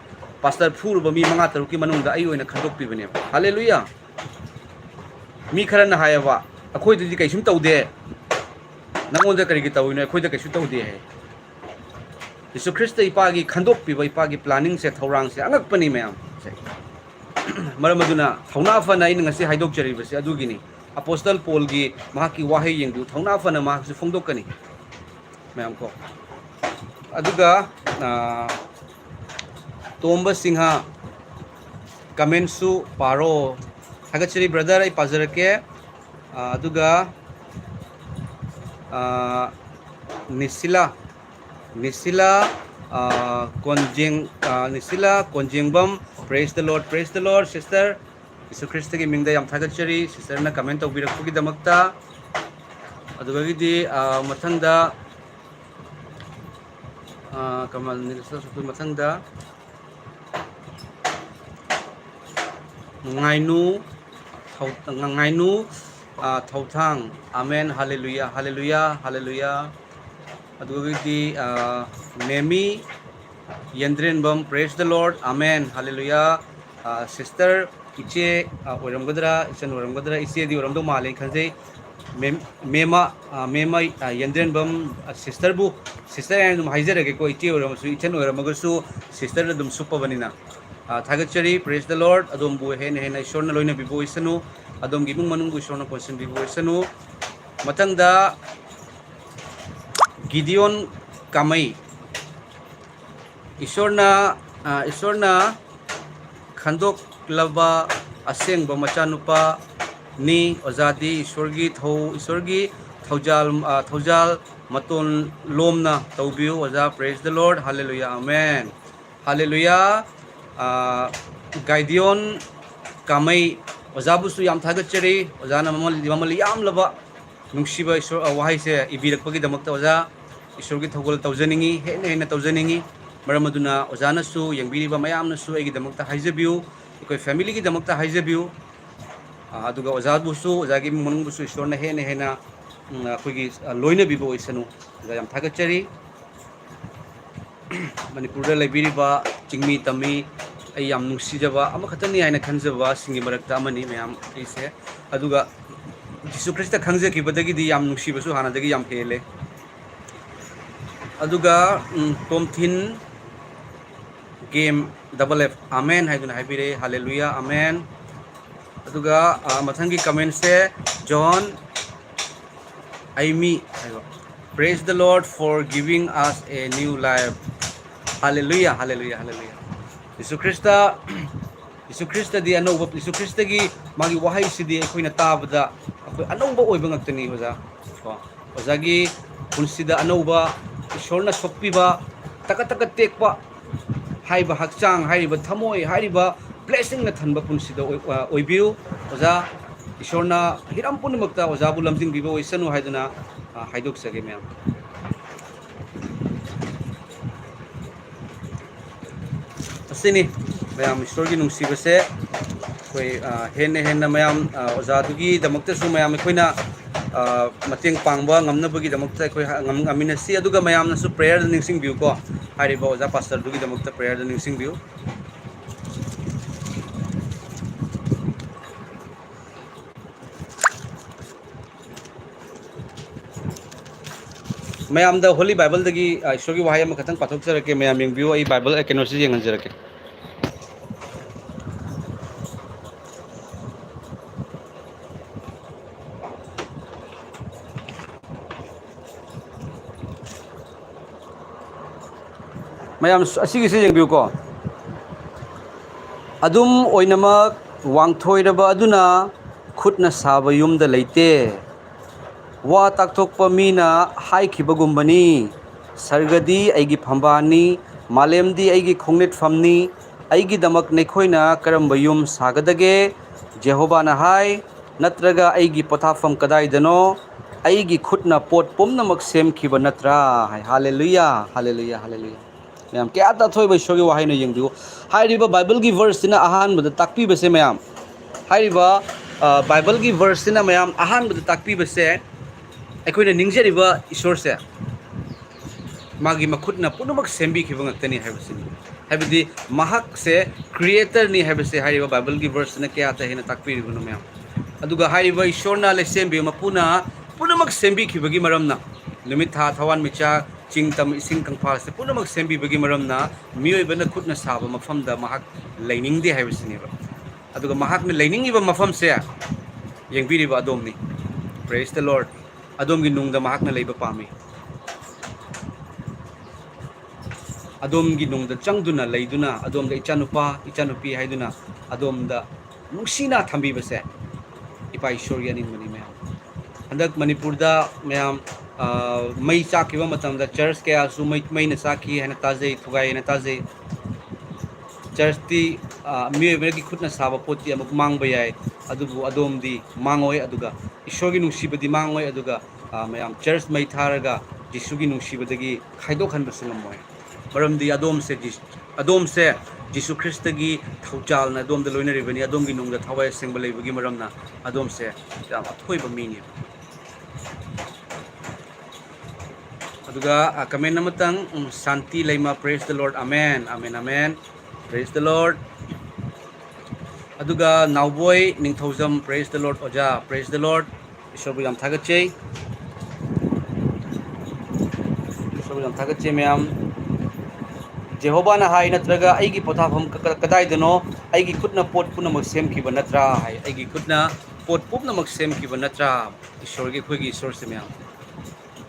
पास्टर फुरुबा मी मंगा तरुकी मनुंगदा अइ ओइना खंदोकपिबने हालेलुया मी खरना हायबा अखोइदि कैसुम तौदे नंगोंदा करिगी तौइनो अखोइदा कैसु तौदे है यीशु ख्रिस्त इपागी खंदोकपिबा इपागी प्लानिंग से थौरांग से अंगकपनि मैम से मरम अदुना थौना फना इन ngasi हाइदोकजरिबसे अदुगिनी अपोस्टल पोल की महाकी वाहे यंगदु थौना फना महासु फोंदोकनी मैम को अदुगा तोंबा सिंहा कमेंट्सु पारो हागचरी ब्रदर आई पाजरके अदुगा Nisila Konjengbam praise the lord sister Yishu Christ की मिंगदा याम थागचरी सिस्टर ना कमेंट तौबिरकपगी दमक्ता अदुगगिदी मथंगदा कमल निरसु मथंगदा ngainu thauthang amen hallelujah adugidi nemi yendren bam praise the lord amen hallelujah sister iche oramgadra ichen oramgadra iche di oramdo male khanjei mema yendren bam sister and dum haizerage ko iche oramasu ichen oramagasu sister dum supabanina थागतचरी प्रेज द लॉर्ड अदोम बु हेन हेन ईश्वरना लोइना बिबो इसनु अदोम गी मुंग मनुंग ईश्वरना कोसन बिबो इसनु मतंगदा गिडियोन कामई ईश्वरना खंदोक लबा असेंग मचानुपा नि ओजादी ईश्वर की थौजाल मतोन लोमना तौबियो ओजा praise the lord hallelujah amen hallelujah Gideon कामई ओजाबुसु याम थागतचरी ओजाना ममल याम लबा नुंगसिबा ईश्वर वाहै से इबिरकपगी दमकता ओजा ईश्वर की थौगल तौजनिंगी हेन हेन तौजनिंगी मरम अदुना ओजानसु यंगबिरिबा मयामनसु एगी दमकता हाइजबियु इकोय फैमिली की दमकता हाइजबियु अदुगा ओजाबुसु ओजागी मनुंगबुसु ईश्वरना हेन हेन अखोगी लोइना बिबो इसनु ओजा याम थागतचरी मणिपुर लेबिरिबा चिंगमी तमी आई याम नुंगसिजबा अमखतनी हाइना खंजबा सिंगी मरकता अमनी मयाम इसे अदुगा जिसु ख्रिस्ट खंजखिबदगी याम नुंगसिबसु हानादगी याम हेले अदुगा टोमथिन गेम डबल एफ आमेन हाइदुना हाइबिरे हालेलुया आमेन अदुगा मथंगी कमेंट से जॉन आईमी praise the lord for giving us a new life hallelujah hallelujah hallelujah Yishu Christ दी अनौब यीशु ख्रिस्ट की मागी वहाई सिदी अखोइना ताबदा अखोइ अनौब ओइबा ngakतनी ओजा को ओजागी पुनसिदा अनौब ईश्वरना सोक्पिबा तक तक टेकपा हाइबा हकचांग हाइबा थमोय हाइबा ब्लेसिंग ना थनबा पुनसिदा ओइबिउ ओजा ईश्वरना हिरम पुनमक्ता ओजाबु लमजिंग बिबो ओइसनु हाइदुना हाइदोक सगे मैम असिनी मैम ईश्वर की नुंगसिबसे कोई हेन हेन मैम ओजादुगी दमक्तसु मैम अखोइना मतेंग पांगबा ngamnabagi damakta अखोइ ngamiनसि अदुगा मैमनसु प्रेयर निंगसिंग बिउ को हारिबा ओजा पास्टर दुगी दमक्ता प्रेयर निंगसिंग बिउ मैम द होली बाइबल दगी ईश्वर की वहाय खतंग पाथोकजरके मैम यंगबिउ आई बाइबल केनोसि यंगजरके मैम असिगिसे यंगबिउ को अदुम ओइनमक वांगथोइरबा अदुना खुदना साबा युमदा लेते वा ताकथोकपा मीना हाइखिबगुम्बनी सर्गदी ऐगी फंबानी मालेमदी ऐगी खोंगनेटफमनी ऐगी दमक नेखोइना करम्ब युम सागदगे जेहोबाना हाय नत्रगा ऐगी पोथाफम कदाइदनो ऐगी खुदना पोट पुमनमक सेमखिबा नत्रा हाय हालेलुया हालेलुया हालेलुया मैम क्या ताथोइबा ईश्वरगी वाहाइना यंगबिउ हाइरिबा बाइबल की वर्सना अहानबदा ताकपिबसे मैम हाइरिबा बाइबल की वर्सना मैम अहानबदा ताकपिबसे अखोइना निंगजरिबा ईश्वर से मागी मखुदना पुनमक सेमबिखिबा ngakतनी हाइबसिनी हाइबदि महक से क्रिएटर नि हाइबसे हाइरिबा बाइबल की वर्सना क्या ता हेना ताकपिरिबनो मैम अदुगा हाइरिबा ईश्वरना ले सेमबि मपुना पुनमक सेमबिखिबगी मरमना नुमित था थवान मिचा चिंग तम इसिंग कंफा से पुनमक सेमबिबगी मरमना मियोइबना खुदना साबा मफमदा महक लाइनिंगदि हाइबसिनीबा अदुगा महकना लाइनिंगिबा मफम से यंगबिरिबा अदोमनी प्रेज द लॉर्ड अदोम की नुंगदा महकना लेबा पामी अदोम की नुंगदा चंगदुना लेदुना अदोमदा इचानुपा इचानुपी हाइदुना अदोमदा नुंगसिना थंबीबसे इपा ईश्वर यानिंगमनी मैम हंदक मणिपुरदा मैम मई चाकिबा मतमदा चर्च कयासु मईना चाकी हैना ताजै थुगायना ताजै चर्चती मियोइबगी खुदना साबा पोती अमुक मांगबा याय अदुबु अदोमदी मांगोय अदुगा ईश्वर की नुंगसिबदी मांगोय अदुगा मैम चर्च मई थारगा जिसु की नुंगसिबदगी खाइदोखनबसु ngमोय मरमदी अदोम से जिसु ख्रिस्ट की थौचाल ना अदोम द लोइनरिबनी अदोम की नुंगदा थवाय सेंगबा लेबगी मरमना अदोम से याम अथोइबा मीनी अदुगा कमेंट नमतंग Shanti Lema praise the lord amen amen amen praise the lord अदुगा Naoboi Ningthoujam praise the lord ओजा प्रेज द लॉर्ड ईश्वरबु याम थागतचै ईश्वरबु याम थागतचै मैम जेहोबाना हाय नत्रगा आइगी पोथाफम कदाइदनो आइगी खुदना पोट पुनमक सेमखिबा नत्रा हाय आइगी खुदना पोट पुनमक सेमखिबा नत्रा ईश्वर की खुगी ईश्वर से म्याम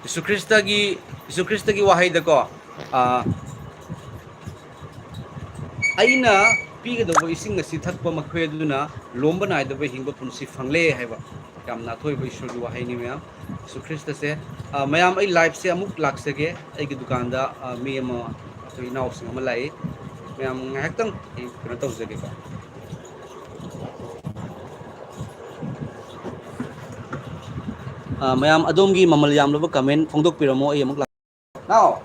यीशु ख्रिस्त की वाहै दको अइना पीगदब इसिंग असि थकप मखोय दुना लोंब नायदब हिंग पुंसी फंगले हायबा याम नाथोय ईश्वर की वाहै नि म्याम यीशु ख्रिस्त से मैम आई लाइफ से अमुक लाख सके आई दुकान दा मी अमा तो इनाव सिंग अमा लाई ma'am ngahaktam kena tahu sege ka ma'am अदोम की ममल याम लब कमेंट फोंदोक पिरमो आई अमुक now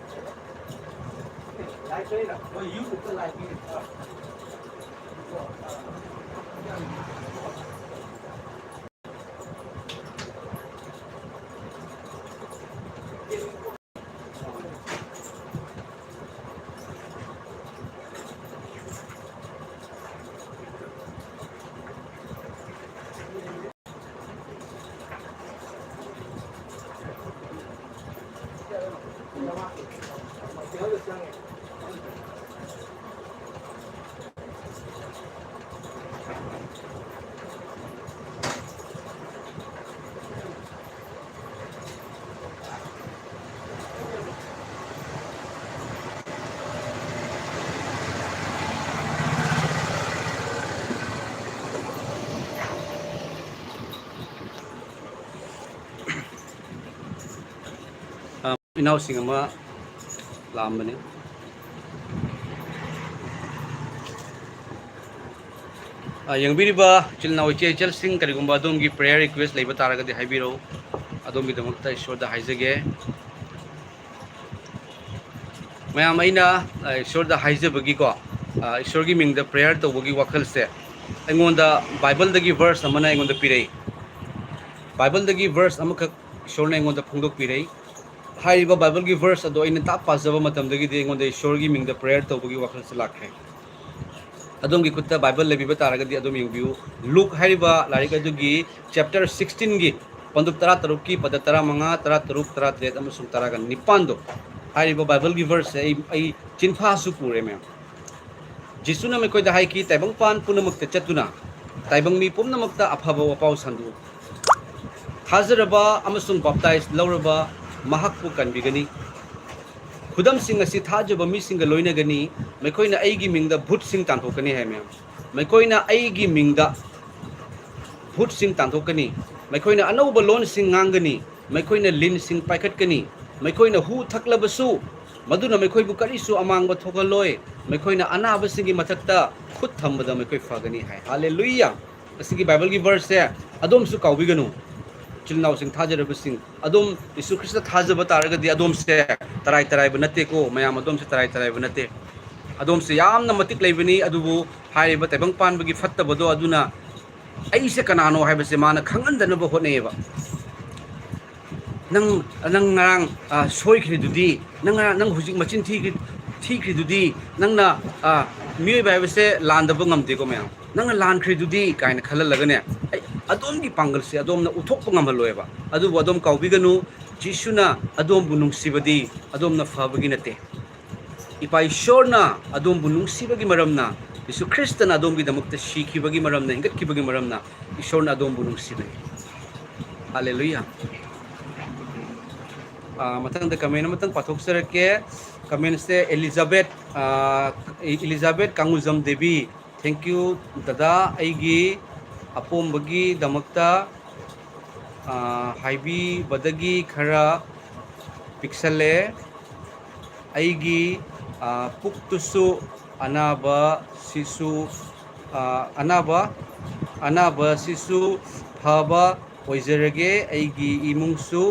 इनाव सिंग अमा लामबने यंगबिरिबा चिलनाव इचे चल सिंग करिगुंबा अदोम की प्रेयर रिक्वेस्ट लेबा तारगदि हाइबिरो अदोम की दमकता ईश्वर दा हाइजगे मैम अइना ईश्वर दा हाइजबगी को ईश्वर की मिंग दा प्रेयर तौबगी वखल से अइंगोंदा बाइबल दगी वर्स अमना अइंगोंदा पिरई बाइबल दगी वर्स अमख ईश्वर ने अइंगोंदा फोंदोक पिरई हाइबा बाइबल की वर्स अदो अइना ता पाजबा मतम दगी दे अइंगोंदा ईश्वर की मिंग दा प्रेयर तौबगी वखल से लाखे अदोम की खुद बाइबल लेबी तारगदी अदोम यंगबियु लुक हाइबा लारिक अदुगी चैप्टर 16 की पंदुक तरा तरुक की पद तरा मंगा तरा तरुक तरा त्रेत अमसुंग तरा का निपान दो हाइबा बाइबल की वर्स आई चिन्फा सु पुरे में जिसुना में कोई दहाई की तैबंग पान पुनमक्ते चतुना तैबंग मी पुनमक्ता अफाबा वपाउ संदु हाजरबा अमसुंग बाप्ताइज लौरबा महकपु कनबिगनी खुदम सिंग असि थाजबा मी सिंग लोइनगनी मैखोइना आइगी मिंगदा भूत सिंग तांथोकनी है मैम मैखोइना आइगी मिंगदा भूत सिंग तांथोकनी मैखोइना अनौब लोन सिंग गांगनी मैखोइना लिन सिंग पाइखटकनी मैखोइना हु थकलबसु मदुना मैखोइबु करिसु अमांग थोगलोय मैखोइना अनाब सिंगी मथक्ता खुद थंबदा मैखोइ फगनी है हालेलुया असिगी बाइबल की वर्स है अदोम सु काउबिगनु चिलनाव सिंग थाजरब सिंग अदोम यीशु ख्रिस्त थाजब तारगदी अदोम से तराई तराई बनते को मयाम अदोम से तराई तराई बनते अदोम से यामना मतिक लेबनी अदुबु हाइबा तैबंग पानबगी फत्तबदो अदुना ऐसे कनानो हाइबसे माना खंगनदनब होनेबा नंग नंग ngarang सोइख्रिदुदी नंग हुजिक मचिन थीख्रिदुदी नंगना मियोय बाइबसे लांदब ngamdeko मयाम नंग लानख्रिदुदी काइन खललगने अदोम की पांगल से अदोम न उथोप ngамहलोएबा अदुबु अदोम काउबिगनु जिसुना अदोम बु नुंगसिबदी अदोम न फबगी नते इपा ईश्वरना अदोम बु नुंगसिबगी मरमना यीशु ख्रिस्तना अदोम की दमकते शिखिबगी मरमना हिंगतखिबगी मरमना ईश्वरना अदोम बु नुंगसिबे हालेलुया मतंग द कमेंट मतंग पाथोक सरके कमेंट से Elizabeth Kangujam Devi thank you दादा आइगी अपोमबगी दमकता हाइबी बदगी खरा पिक्सले आइगी पुक्तुसु अनाबा शिशु अनाबा शिशु फबा ओइजरगे आइगी इमुंगसु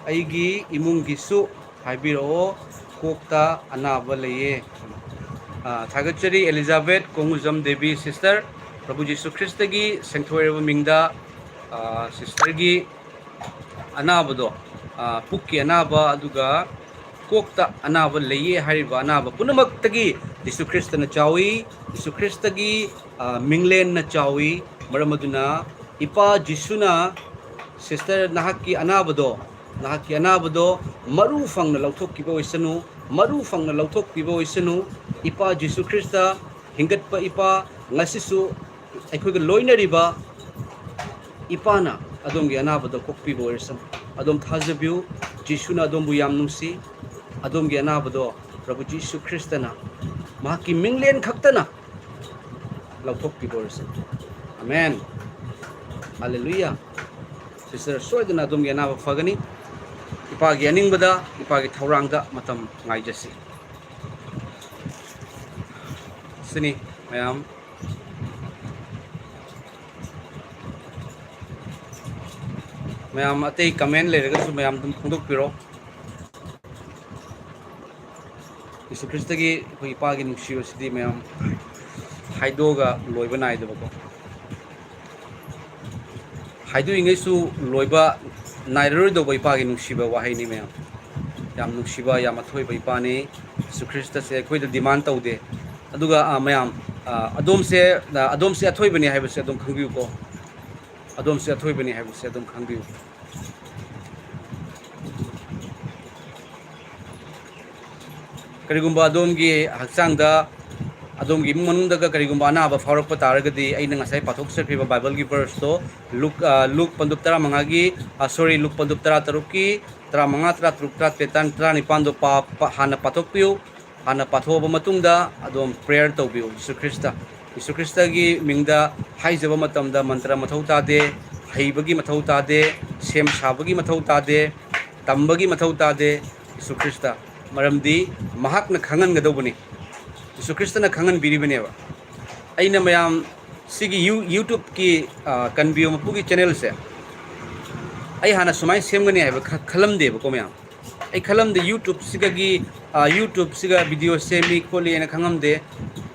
आइगी इमुंगिसु हाइबिरो कोकता अनाबा लये थागचरी एलिजाबेथ कोंगुजम देवी सिस्टर प्रभु जीसु ख्रिस्त की सेंथोरब मिंगदा सिस्टर की अनाबदो पुक्की अनाबा अदुगा कोकता अनाबा लये हारिबा अनाबा पुनमक्तगी जीसु ख्रिस्त न चावी जीसु ख्रिस्त की मिंगलेन न चावी मरमदुना इपा जीसुना sister नाहकी अनाबदो Maru फंगना लौथोक्किबा ओइसनु Maru फंगना लौथोक्किबा ओइसनु ipa Jesu Krista hingatpa ipa ngasisu aikoiga loinariba ipana adom gi anabada kokpi boirsam adom thajabiu Jesu na adom bu yam nungsi adom gi anabado Prabhu Jesu Krista na mahaki minglen khaktana lauthokpi boirsam amen hallelujah sister soidana adom gi anaba fagani ipa gi aningbada ipa gi thaurangda matam ngaijasi sini mayam mayam atei comment leiraga su mayam dum phongdok piro Yesu Krista gi koi ipa gi nungsiyo sidi mayam haidoga loiba naidaba ko haidu ingai su loiba nairoi do ipa gi nungsiba wahai ni mayam yam nungsiba yam athoiba ipa ni Yesu Krista se koi da demand taude aduga mayam adom se athoibani haibase adom khangbiu ko adom se athoibani haibase adom khangbiu karigumba adom gi hakchangda adom gi manungda ga karigumba anaba faurakpa taragadi aina ngasai pathok sakriba bible gi verse to Luke pandup tara mangagi sorry Luke pandup tara taruki tara manga tara truk tara tetan tara nipando pa hana pathok piu hana pathoba matungda adom prayer tawbiu Yesu Krista gi mingda haijaba matamda mantra mathau tade haibagi mathau tade sem sabagi mathau tade tambagi mathau tade Yesu Krista maramdi mahakna khangan gadobani Yesu Krista na khangan biribane ba aina mayam sigi YouTube ki kanbiyo mapugi channel se ai hana sumai semgani haiba khalamde ba ko mayam ai khalamde YouTube sigagi YouTube siga video semi kholi ena khangamde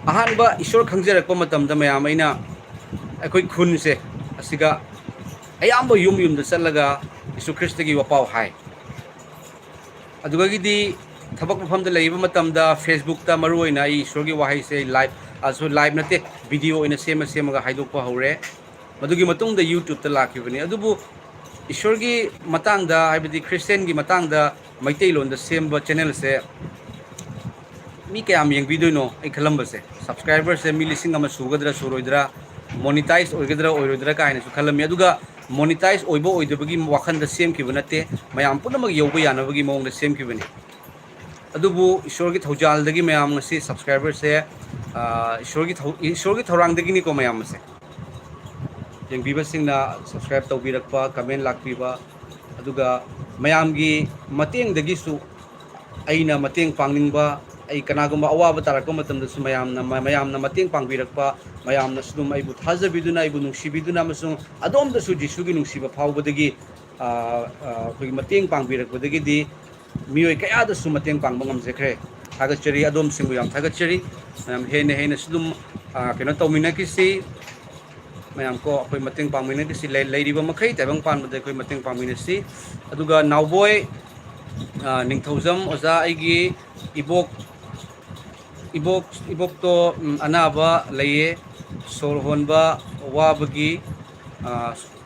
ahanba ishor khangjarakpa matamda mayam aina akoi khun se asiga ayamba yum da challaga Yesu Krista gi wapau hai aduga gi di thabak mafamda leiba matamda Facebook ta maruina ai ishor gi wahai se live aso live nate video ina semaga haidokpa hore madugi matungda YouTube ta lakibani adubu ishor gi matangda haibadi Christian gi matangda maitai londa semba channel se mi kayam yeng video no ai khalamba se subscriber se mi lising ama sugadra suroidra monetize oigadra oirodra kaina su khalami aduga monetize oibo oidabagi wakhanda sem kibunate mayam punamag yoba yanabagi mongda sem kibani adubu ishor gi thojal dagi mayam ngasi subscriber se ishor gi thorang dagi ni ko mayam se jeng biba singna subscribe tawbirakpa comment lakpiba aduga mayam gi mateng dagi su aina mateng pangningba ai kanagumba awaba tarakpa matamda su mayamna mateng pangbirakpa mayamna sudum aibu thajabiduna aibu nungsibiduna amasung adomda su Jesu gi nungsiba phawbadagi khoi mateng pangbirakpadagi di mioi kaya da su mateng pangba ngamjekre thagachari adom singbu yam thagachari mayam hene sudum keno tawmina kisi mayam ko khoi mateng pangmina kisi leiriba makhai tabang panbada khoi mateng pangmina si aduga nawboy ningthaujam oza aigi ibok to anaba laye sor honba wabagi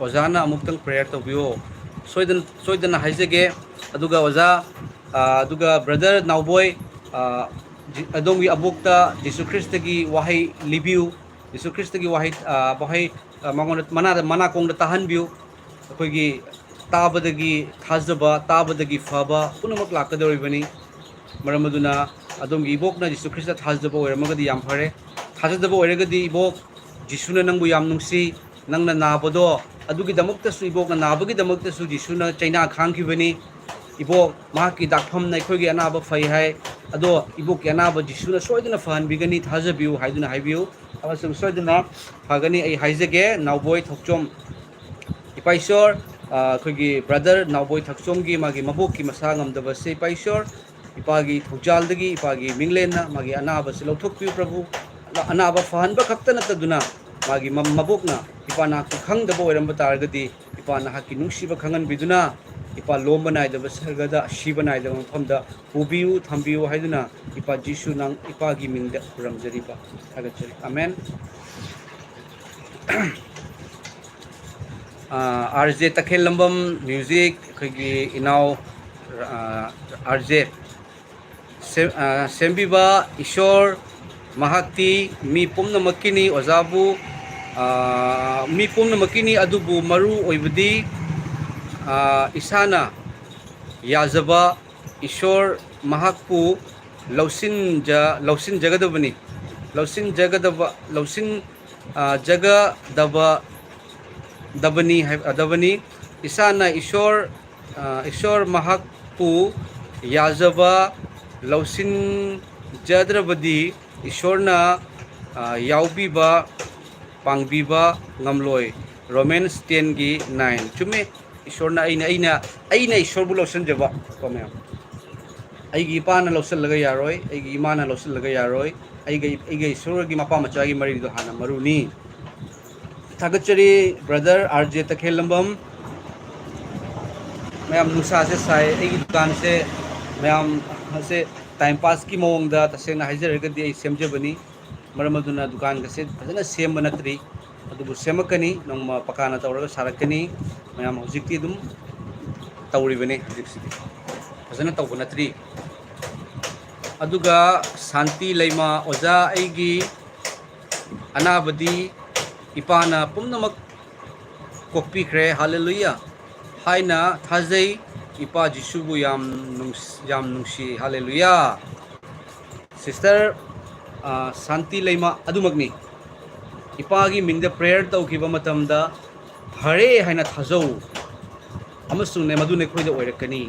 ozana amuktang prayer tawbiyo soidana haijage aduga oza aduga brother nawboy adongi abokta Jesu Krista gi wahai libiu Yesu Krista gi wahai mangon mana kongda tahanbiu akoigi tabadagi thajaba tabadagi faba punamak lakadoribani maramaduna adongi ibokna Jesu Krista thajaba oiramagadi yam phare thajaba oiragadi ibok Jesuna nangbu yam nungsi nangna nabado adugi damakta su ibokna nabagi damakta su Jesuna chaina khangkibani ibok mahaki dakpham na khoigi anaba phai hai ado ibok anaba Jesuna soidana fahanbigani thajabiu haiduna haibiu amasung soidana phagani ai haijage nawboy thokchom ipaisor khoigi brother nawboy thokchom gi magi mabok ki masa ngamdaba se ipaisor ipagi thojaldagi ipagi minglena magi anaba se lauthokpiu Prabhu anaba fahanba khaktana taduna magi mabokna ipana khangdaba oiramba targadi ipana hakki nungsiba khangan biduna ipa lomba naidaba sargada shiba naidaba mafamda pubiu thambiu haiduna ipa Jesu nang ipagi mingda kuramjariba thagachari amen RJ Takhel Lambam music khoigi inau RJ sembiba ishor mahakti mi pumnamakini ozabu mi pumnamakini adubu maru oibadi isana yazaba ishor mahakpu lausin jagadabani lausin jaga dabani isana ishor mahakpu yazaba lausin jadrabadi ishorna yaubiba pangbiba ngamloi Romans 10 gi 9 chume ishorna aina ishorbu lausanjaba komem aigi ipana lausallaga yaroi aigi imana lausallaga yaroi aiga ishorgi mapa machagi mari do hana maruni thagachari brother RJ Takhelambam ma'am नुसा से साय एगी दुकान से मैम से टाइम पास की मौंगदा तसेना हाइजरगदी आई सेमजबनी मरमदुना दुकान गसे फजना सेम बनत्री अदुबु सेमकनी नोंमा पकाना तौरगा सारकनी मैम हुजिकती दुम तौरिबने हुजिकसिदी फजना तौब नत्री अदुगा शांति लैमा ओजा एगी अनाबदी इपाना पुमनमक कोकपीख्रे हालेलुया हाइना थाजै इपा जिसुबु याम नुंसी हालेलुया सिस्टर शांति लैमा अदुमकनी इपागी मिंग प्रेयर तौखिबा मतमदा हरे हाइना थाजौ अमसुने मदुने खोइदा ओइरकनी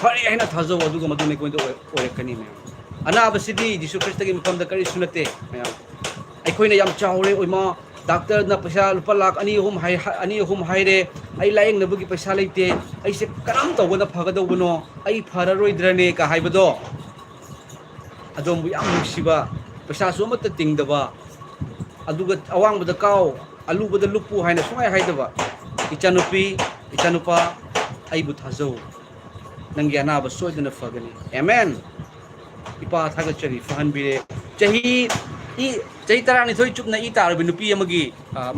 हरे हाइना थाजौ अदुगा मदुने खोइदा ओइरकनी मे अनाबसिदी जिसु ख्रिस्टगी मफमदा करि सुनते मैम अखोइना याम चावरे ओइमा डॉक्टर ना पैसा लुपा लाख अनि अहुम हाइरे आई लाइंग नबुगी पैसा लेते ऐसे करम तौबना फगदौबनो आई फररोइद्रने का हाइबदो अदोमबु याम नुसिबा पैसा सोमत तिंगदबा अदुगा अवांगबदा काव अलुबदा लुपु हाइना सुंगाय हाइदबा इचानुपा आइबु थाजौ नंगी अनाबा सोइदना फगनी आमेन इपा थागचरी फहनबिरे चही तरानी थोई चुपना ई तारबि नुपी अमगी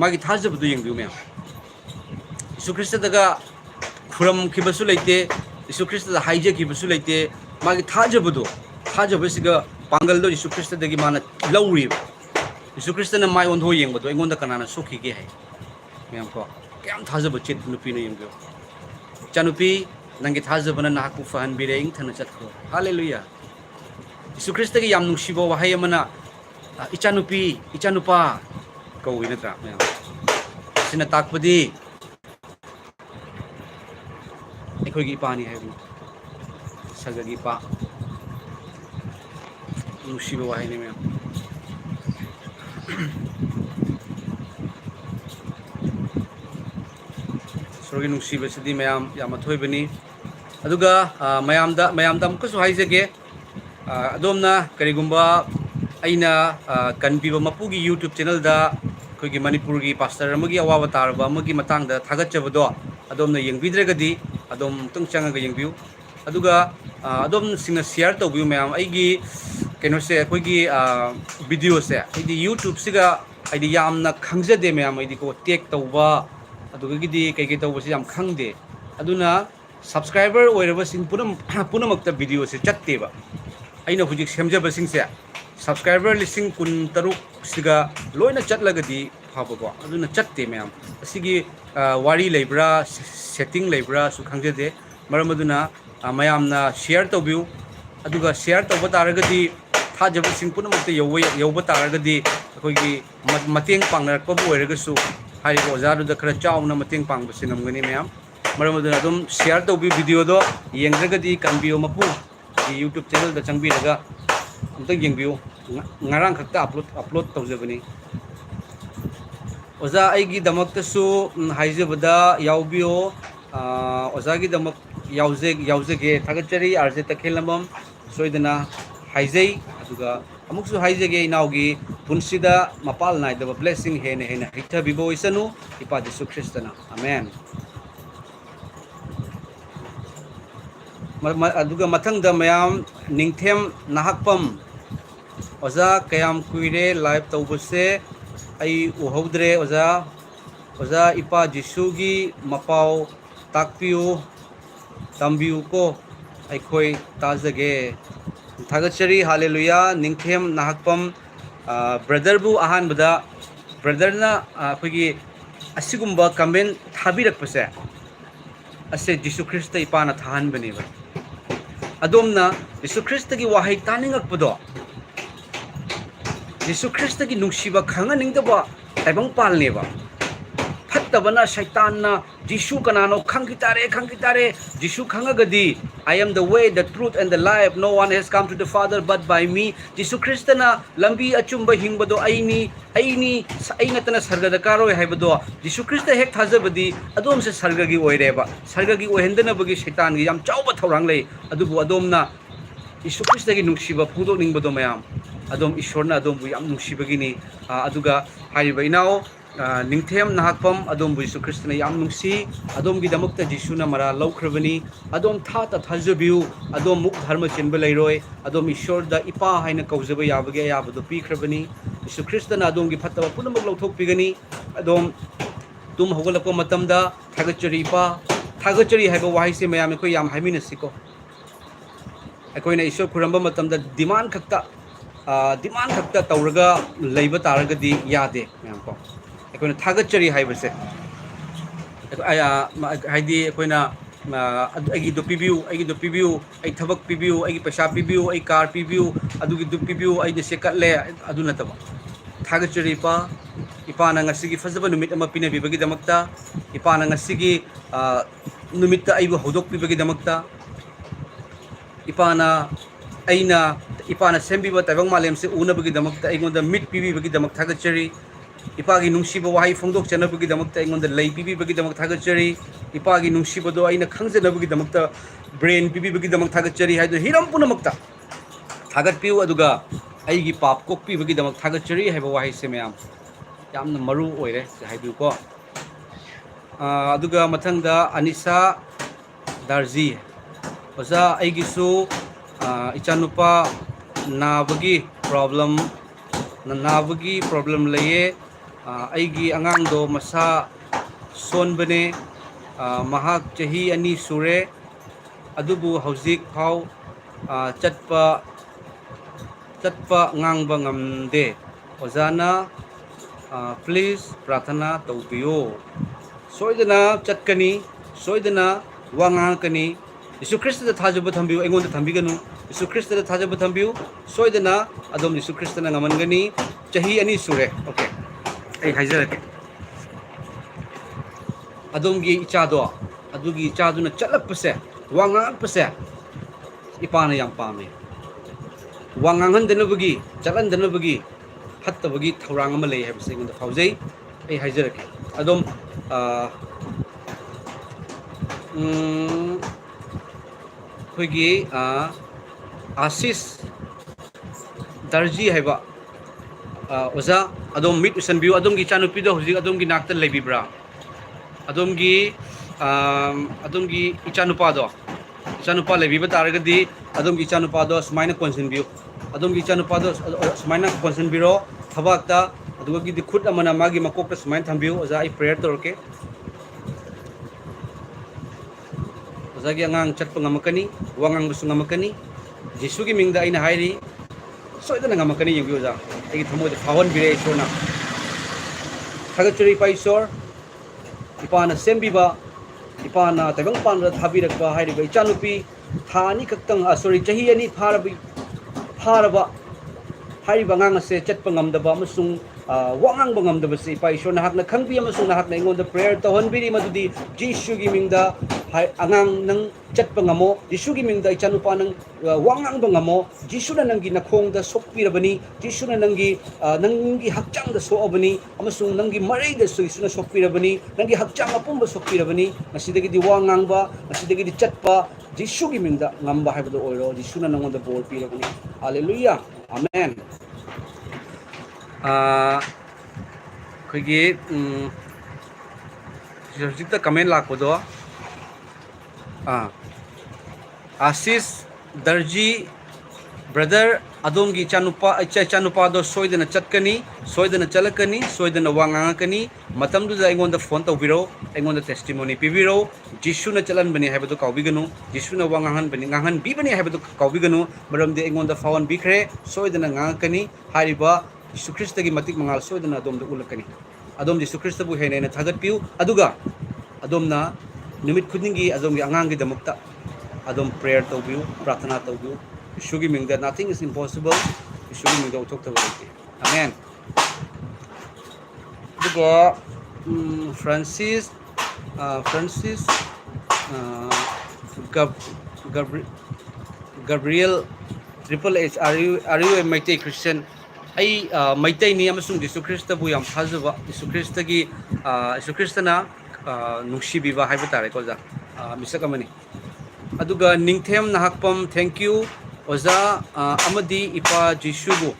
मागी थाजबदु यंगबिउ मैम यीशु ख्रिस्टदगा खुरम खिबसु लेते यीशु ख्रिस्टदा हाइजे खिबसु लेते मागी थाजबसिगा पांगल दो यीशु ख्रिस्टदगी माना लौरी यीशु ख्रिस्टना माय ओंधो यंगबदो एंगोंदा कनाना सोखिगे है मैम को क्याम थाजब चेत नुपी न यंगबिउ चानुपी नंगी थाजबना नाकु फहन बिरे इंग थना चतखो हालेलुया यीशु ख्रिस्टगी याम नुसिबो वहाय मना इचानुपी इचानुपा कौई नत्रा मैम सिना ताकपदी अखोगी इपानी है सगगी इपा नुसिबो वाहिनी मैम सोरगी नुसिबसिदी मैम याम अथोइबनी अदुगा मयामदा अमुकसु हाइजगे अदोमना करिगुंबा अइना कनपीबा मपुगी यूट्यूब चैनल दा अखोगी मणिपुर की पास्टर अमगी अवाबा तारबा अमगी मतांगदा थागतचबदो अदोमना यंगबिद्रगदी अदोम तंग चंगा यंगबिउ अदुगा अदोम सिंगना शेयर तौबिउ मैम अइगी कैनोसे अखोगी वीडियो से अइदी यूट्यूब सिगा अइदी यामना खंगजदे मैम अइदी को टेक तौबा अदुगीदी कई तौबसे याम खंगदे अदुना सब्सक्राइबर ओइरबसिंग पुनमक्ता वीडियो से चत्तेबा अइना हुजिक सेमजबसिंग से सब्सक्राइबर लिसिंग कुन तरुक सिगा लोइना चटलगदी फाबको अदुना चत्ते मैम असिगी वारी लेब्रा सेटिंग लेब्रा सु खंगजदे मरमदुना मयामना शेयर तौबिउ अदुगा शेयर तौबा तारगदी थाजबसिंग पुनमक्ता यौबा तारगदी अखोगी मतेंग पांगरकबु ओइरगसु हारिबो ओजादुदा खरा चावना मतेंग पांगबसि नमगनी मैम मरमदुना अदुम शेयर तौबि वीडियो दो येंगद्रगदी कंबियो मपु यूट्यूब चैनल दा चंगबिरगा अमतंग येंगबियो ngarang khakta upload tawjabani oza aigi damaktasu haijabada yaubio oza gi damak yaujege thagachari RJ Takhelambam soidana haijai aduga amuksu haijege inaugi punsida mapal naidaba blessing hena hitha bibo isanu ipa Jesu Kristana amen aduga mathangda mayam ningthem nahakpam ओजा कयाम कुइरे लाइव तौबसे आई उहौद्रे ओजा इपा जिसुगी मपाव ताकपिउ तंबिउ को अखोई ताजगे थागतचरी हालेलुया निंगथेम नाहकपम ब्रदर बु अहान बदा ब्रदर ना अखोगी असिगुम्बा कमेंट थाबिरकपसे असे जिसु ख्रिस्त इपाना थाहन बनेबा अदोमना जिसु ख्रिस्त की वाहै तानिंगकपदो जिसु ख्रिस्त की नुंगसिबा खंगनिंगदबा ताइबंग पालनेबा फत्तबना शैतानना जिसु कनानो खंगितारे जिसु खंगगदी I am the way the truth and the life no one has come to the father but by me जिसु ख्रिस्तना लंबी अचुंबा हिंगबदो आईनी तना सर्गदा कारोय हाइबदो जिसु ख्रिस्त हेक थाजबदी अदोम से सर्गगी ओइरेबा सर्गगी ओहेंदनबगी शैतानगी याम चाउबा थौरांग लई अदुबु अदोमना जिसु ख्रिस्तगी नुंगसिबा फोंदोनिंगबदो मयाम अदोम ईश्वरना अदोमबु याम नुंगसिबगिनी अदुगा हाइबा इनाओ निंगथेम नाहकपम अदोम जिसु ख्रिस्तना याम नुंगसी अदोम की दमकता जिसुना मरा लौख्रबनी अदोम था थाजबियु अदोम मुक धर्म चिन्ब लैरोय अदोम ईश्वर द इपा हाइना कौजब याबगे याबदो पीख्रबनी जिसु ख्रिस्तना अदोम की फत्तब पुनमक लौथोकपिगनी अदोम तुम होगलपो मतमदा थागचरी इपा थागचरी हाइबा वाहिसे मयाम को याम हाइमिनसिको अखोइना ईश्वर खुरंबा मतमदा डिमांड खक्ता तौरगा लैबा तारगदी यादे मयाम को अखोइना थागचरी हाइबसे हाइदी अखोइना अगी दो पीबियू आई थबक पीबियू आई पैसा पीबियू आई कार पीबियू अदुगी दु पीबियू आई ने सेकटले अदु नतबा थागचरी इपाना ngasi फजब नुमित अमा पिनबिबगी दमकता इपाना ngasi नुमित आइबु हौदोक पिबगी दमकता इपाना अइना इपाना सेम्बिबा ताइबंग मालेम से उनबगी दमकता अइगोंदा मिट पिबिबगी दमक थागचरी इपागी नुंगसिबा वाहै फोंदोक चनबगी दमकता अइगोंदा लई पिबिबगी दमक थागचरी इपागी नुंगसिबदो अइना खंजनबगी दमकता ब्रेन पिबिबगी दमक थागचरी हाइदो हिरम पुनमकता थागतपिउ अदुगा अइगी पाप कोकपिबगी दमक थागचरी हाइबा वाहै से मयाम यामना मरु ओइरे हाइबिउको अदुगा मथंगदा अनिसा दर्जी ओजा अइगिसु इचानुपा नाबगी प्रॉब्लम लये अइगी अंगांगदो मसा सोनबने महाक चही अनि सुरे अदुबु हौजिक फाव चटपा ngang ngamde ओजाना प्लीज प्रार्थना तौबियो सोइदना चटकनी सोइदना वांगाकनी यीशु ख्रिस्त थाजब थंबियो एंगोंद थंबिगनु यीशु ख्रिस्त थाजब थंबियो सोइदना अदोम यीशु ख्रिस्तना ngमनगनी चही अनि सुरे ओके आई हाइजरके अदोमगी इचादो अदुगी इचादुना चलपसे वांगापसे इपाना याम पामे वांगांहनदनबगी चलनदनबगी फत्तबगी थौरांग अमा लई हैबसे एंगोंद फाउजै आई हाइजरके अदोम खोगी आशीष दर्जी हैबा ओजा अदोम मिट उसनबियो अदोमगी चानुपीदो हुजिक अदोमगी नाक्ता लेबिब्रा अदोमगी इचानुपा लेबिबा तारगदी अदोमगी इचानुपादो सुमाइना कोनसनबियो अदोमगी इचानुपादो सुमाइना कोनसनबिरो थबाकता अदुगी खुद अमना मागी मकोकता सुमाइन थंबियो ओजा आई प्रेयर तोरके ओजागी अंगांग चटपा ngमकनी वांगांग बुसु ngमकनी जिसुगी मिंगदा आइना हाइरी सोइदना ngमकनी यंगी ओजा एगी थमोद फावन बिरे ईश्वरना थागचरी पाइसोर इपाना सेम्बिबा इपाना तैबंग पान थाबिरकबा हाइरिबा इचानुपी थानी खक्तंग सॉरी चही अनि फारबा हाइरिबा ngang से चटपा ngमदबा अमसुंग वांगांग ngमदबा से इपा ईश्वर नाहकना खंगबी अमसुंग नाहकना इंगोंदा prayer तहनबिरी मदुदी जिसुगी मिंगदा angang nang chatpa ngamo jisugi mingda ichanupa nang wangang ba ngamo jisuna nangi nakhongda sokpirabani jisuna nangi hakchang da soabani amasung nangi marai da isuna sokpirabani nangi hakchang apumba sokpirabani masidagi di wangang ba masidagi di chatpa jisugi mingda ngamba haibado oiro jisuna nangonda bol pirabani hallelujah amen khoigi jikta comment lakpodo आशीष दर्जी brother adom gi chanupa do soidana chatkani soidana chalakani soidana wangangakani matam du ingon da phone tawbiro ingon da testimony pibiro jisu na chalan bani haibadu kawbiganu jisu na wangangan bani ngangan bi bani haibadu kawbiganu maram de ingon da fawan bikre soidana ngangakani hariba jisu krista gi matik mangal soidana adom da ulakani adom jisu krista bu hene na thagat piu aduga adom na numit khudingi adom gi angang gi damukta adom prayer tawbiu prathana tawbiu Ishugi Ming that nothing is impossible. Ishugi Ming talk to Amen. Duga Francis Gabriel Triple H are you a Maitei Christian? I Maitei ni amasung Jesu Christa bu yam phazaba Jesu Christa gi Jesu Christa na nungshi biba haiba tare ko ja misakamani. Aduga ningthem nahakpam thank you. Oza amadi ipa Jisubu.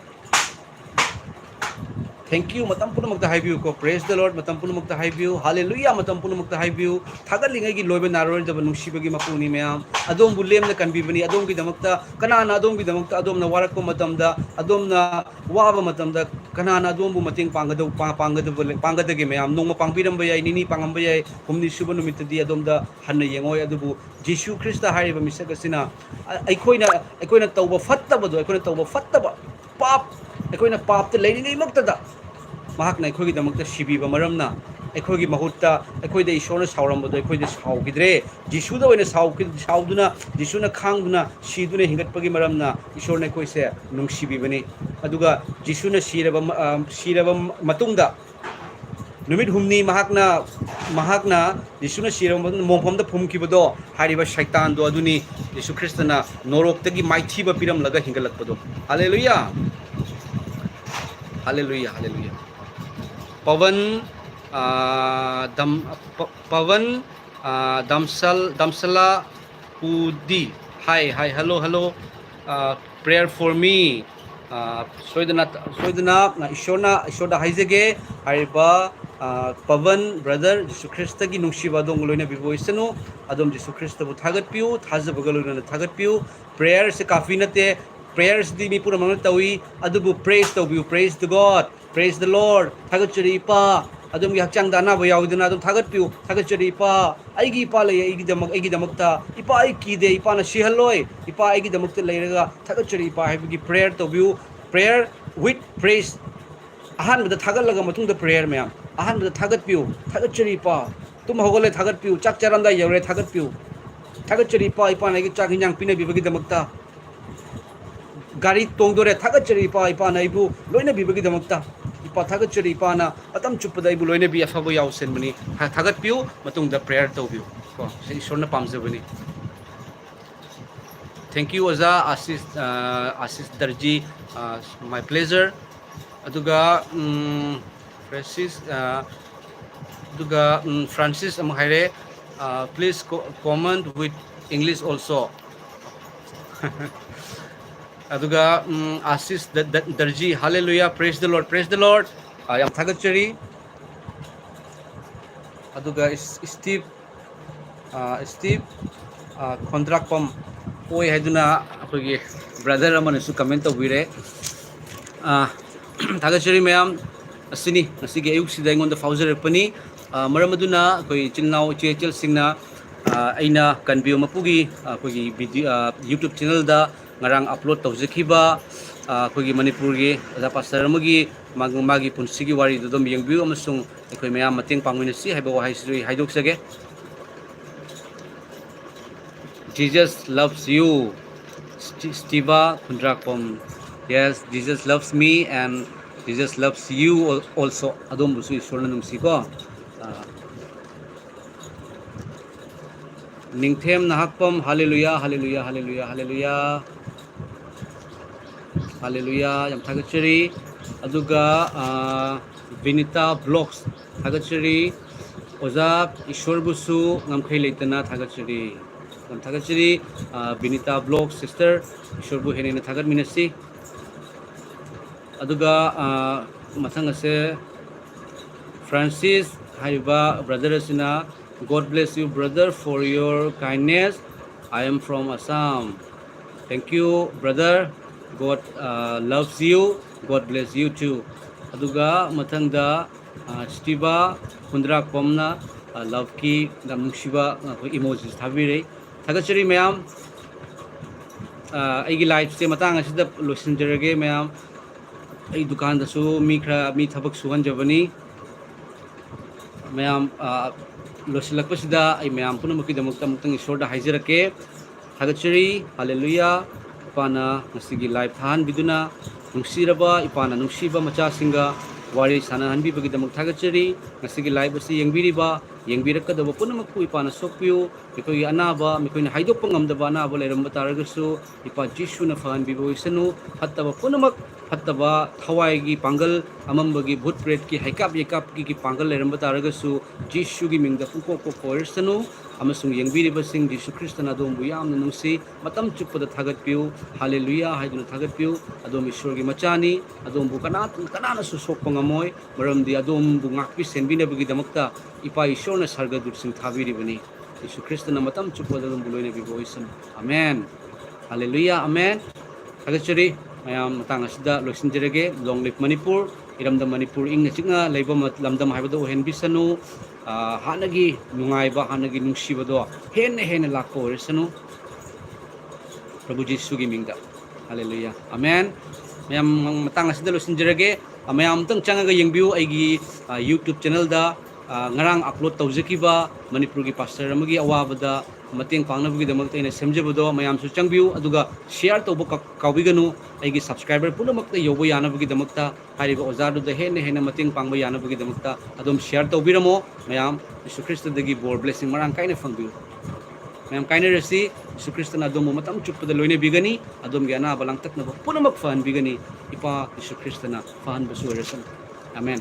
Thank you matam puno magta high view ko. Praise the Lord matam puno magta high view. Hallelujah matam puno magta high view. Thagal lingai gi loibe naron jab nungshi bagi mapuni mayam. Adom bulem na kanbi bani adom gi damakta kanana adom gi damakta adom na warak ko matam da adom na waba matam da kanana adom bu mating pangada gi mayam nong mapangbiram bayai nini pangam bayai humni suba numit di adom da hanna yengoy adubu Jisu Krista hari ba misaga sina aikoina tauba fattaba do aikoina tauba fattaba pap aikoina pap te leini ngai makta da mahak na aikogi damakta shibi ba maramna aikogi mahutta aikoida ishona sauram do aikoida sau gidre Jisu da oina sauduna Jisu na khangduna shiduna hingat pagi maramna ishorna aikoise nungsibi bani aduga Jisu na shiraba matungda numit humni mahakna Jisu na shiraba momphom da phumkibado hariba shaitan do aduni Jisu Krista na norok tagi maithiba piram laga hingalakpado hallelujah hallelujah hallelujah Pavan Damsala Pudi hi hello prayer for me soidana na ishona haizege hariba Pavan brother Jisu Krista gi nungsiba dong loina biboisanu adom Jisu Krista bu thagat piu thajabaga loina thagat piu prayer se kafi nate prayers di mi pura mangal tawi adubu praise tawbiu praise to God praise the Lord thagat chiri pa adom gi hakchang dana ba yawdina adom thagat piu thagat chiri pa aigi pa le aigi damakta ipa ai ki de ipa na shihaloi ipa aigi damakta leiraga thagat chiri pa haibigi prayer tawbiu prayer with praise ahan bada thagat laga matung da prayer mayam ahan bada thagat piu thagat chiri pa tum hogole thagat piu chak charanda yawre thagat piu thagat chiri pa ipa na gi chak hinyang pina bibagi damakta gari tongdore thagat chiri ipa na ibu loina bibagi damakta ipa thagat chiri ipa na atam chupada ibu loina bi afabo yausen mani thagat piu matung da prayer tawbiu ko se ishorna pamjabani thank you Oza Asis Darji my pleasure aduga Francis aduga Francis amhaire please comment with English also aduga Asis Darji hallelujah praise the Lord I am thagachari aduga Steve Khondrakpam oi haiduna akogi brother amane su comment tawire thagachari mayam asini nasige ayuk sida ingon da fauzer pani maram aduna koi chilnau chechel singna aina kanbiu mapugi akogi video YouTube channel da ngarang upload tawjekhiba akogi Manipur gi da pastor amagi magi punsigi wari dodom yengbiu amasung akoi mayam mateng pangmina si haiba wahai sri haidok sage Jesus loves you Stiva Khundrakpam yes Jesus loves me and Jesus loves you also adom busu ishorna nungsi ko ningthem nahakpam hallelujah yam thagachari aduga Vinita Vlogs thagachari Oza Ishwar busu ngamkhai leitana thagachari Vinita Vlogs sister Ishwar bu henena thagat minasi aduga mathang ase Francis haiba brother asina God bless you brother for your kindness I am from Assam thank you brother God loves you. God bless you too. Aduga mathangda Stiva Kundra Komna love ki namshiba emojis thabire. Thagachari mayam aigi live se matang asida losinjarage mayam ai dukan da su mi thabak suhan jabani mayam losilakpasida ai mayam punamaki damakta mutang isor da haizarake. Thagachari hallelujah. Ipana ngasigi live than biduna nungsiraba ipana nungsiba macha singa wari sana hanbi bagi damak thagachari ngasigi live asi yengbiriba yengbirakadaba punamakku ipana sokpiu mikoi anaba mikoi na haidok pangamdaba anaba leramba taragasu ipa Jisu na fahan biboisanu hattaba punamak hattaba thawai gi pangal amambagi bhut pret ki haikap yakap ki pangal leramba taragasu Jisu gi mingda pukok koirsanu amasung yengbiriba sing Jisu Kristna adom bu yamna nungsi matam chuppada thagatpiu hallelujah haiduna thagatpiu adom ishwar gi machani adom bu kanana su sokpa ngamoy maramdi adom bu ngakpi senbina bagi damakta ipa ishwar na sarga dut sing thabiribani Jisu Kristna matam chuppada adom buloina biboisan amen hallelujah amen thagachari mayam matang asida loisinjarage long live Manipur iramda Manipur ing chingna leiba lamdam haibado hen bisanu hanagi nungaiba hanagi nungsibado hen lakko oresanu Prabhu Jisu gi mingda hallelujah amen mayam matang asida losinjarage mayam tang changaga yengbiu aigi YouTube channel da ngarang upload tawjakiba Manipur gi pastor amagi awabada mateng pangnabagi damakta ina semjabado mayam su changbiu aduga share tawba kawbiganu aigi subscriber punamakta yobo yanabagi damakta hariba ozadu da hen mateng pangba yanabagi damakta adom share tawbiramo mayam Yesu Kristo dagi bor blessing marang kaina fangbiu mayam kaina rasi Yesu Kristo na adom matam chuppada loine bigani adom gi ana balang takna punamak fahan bigani ipa Yesu Kristo na fahan basu rasan amen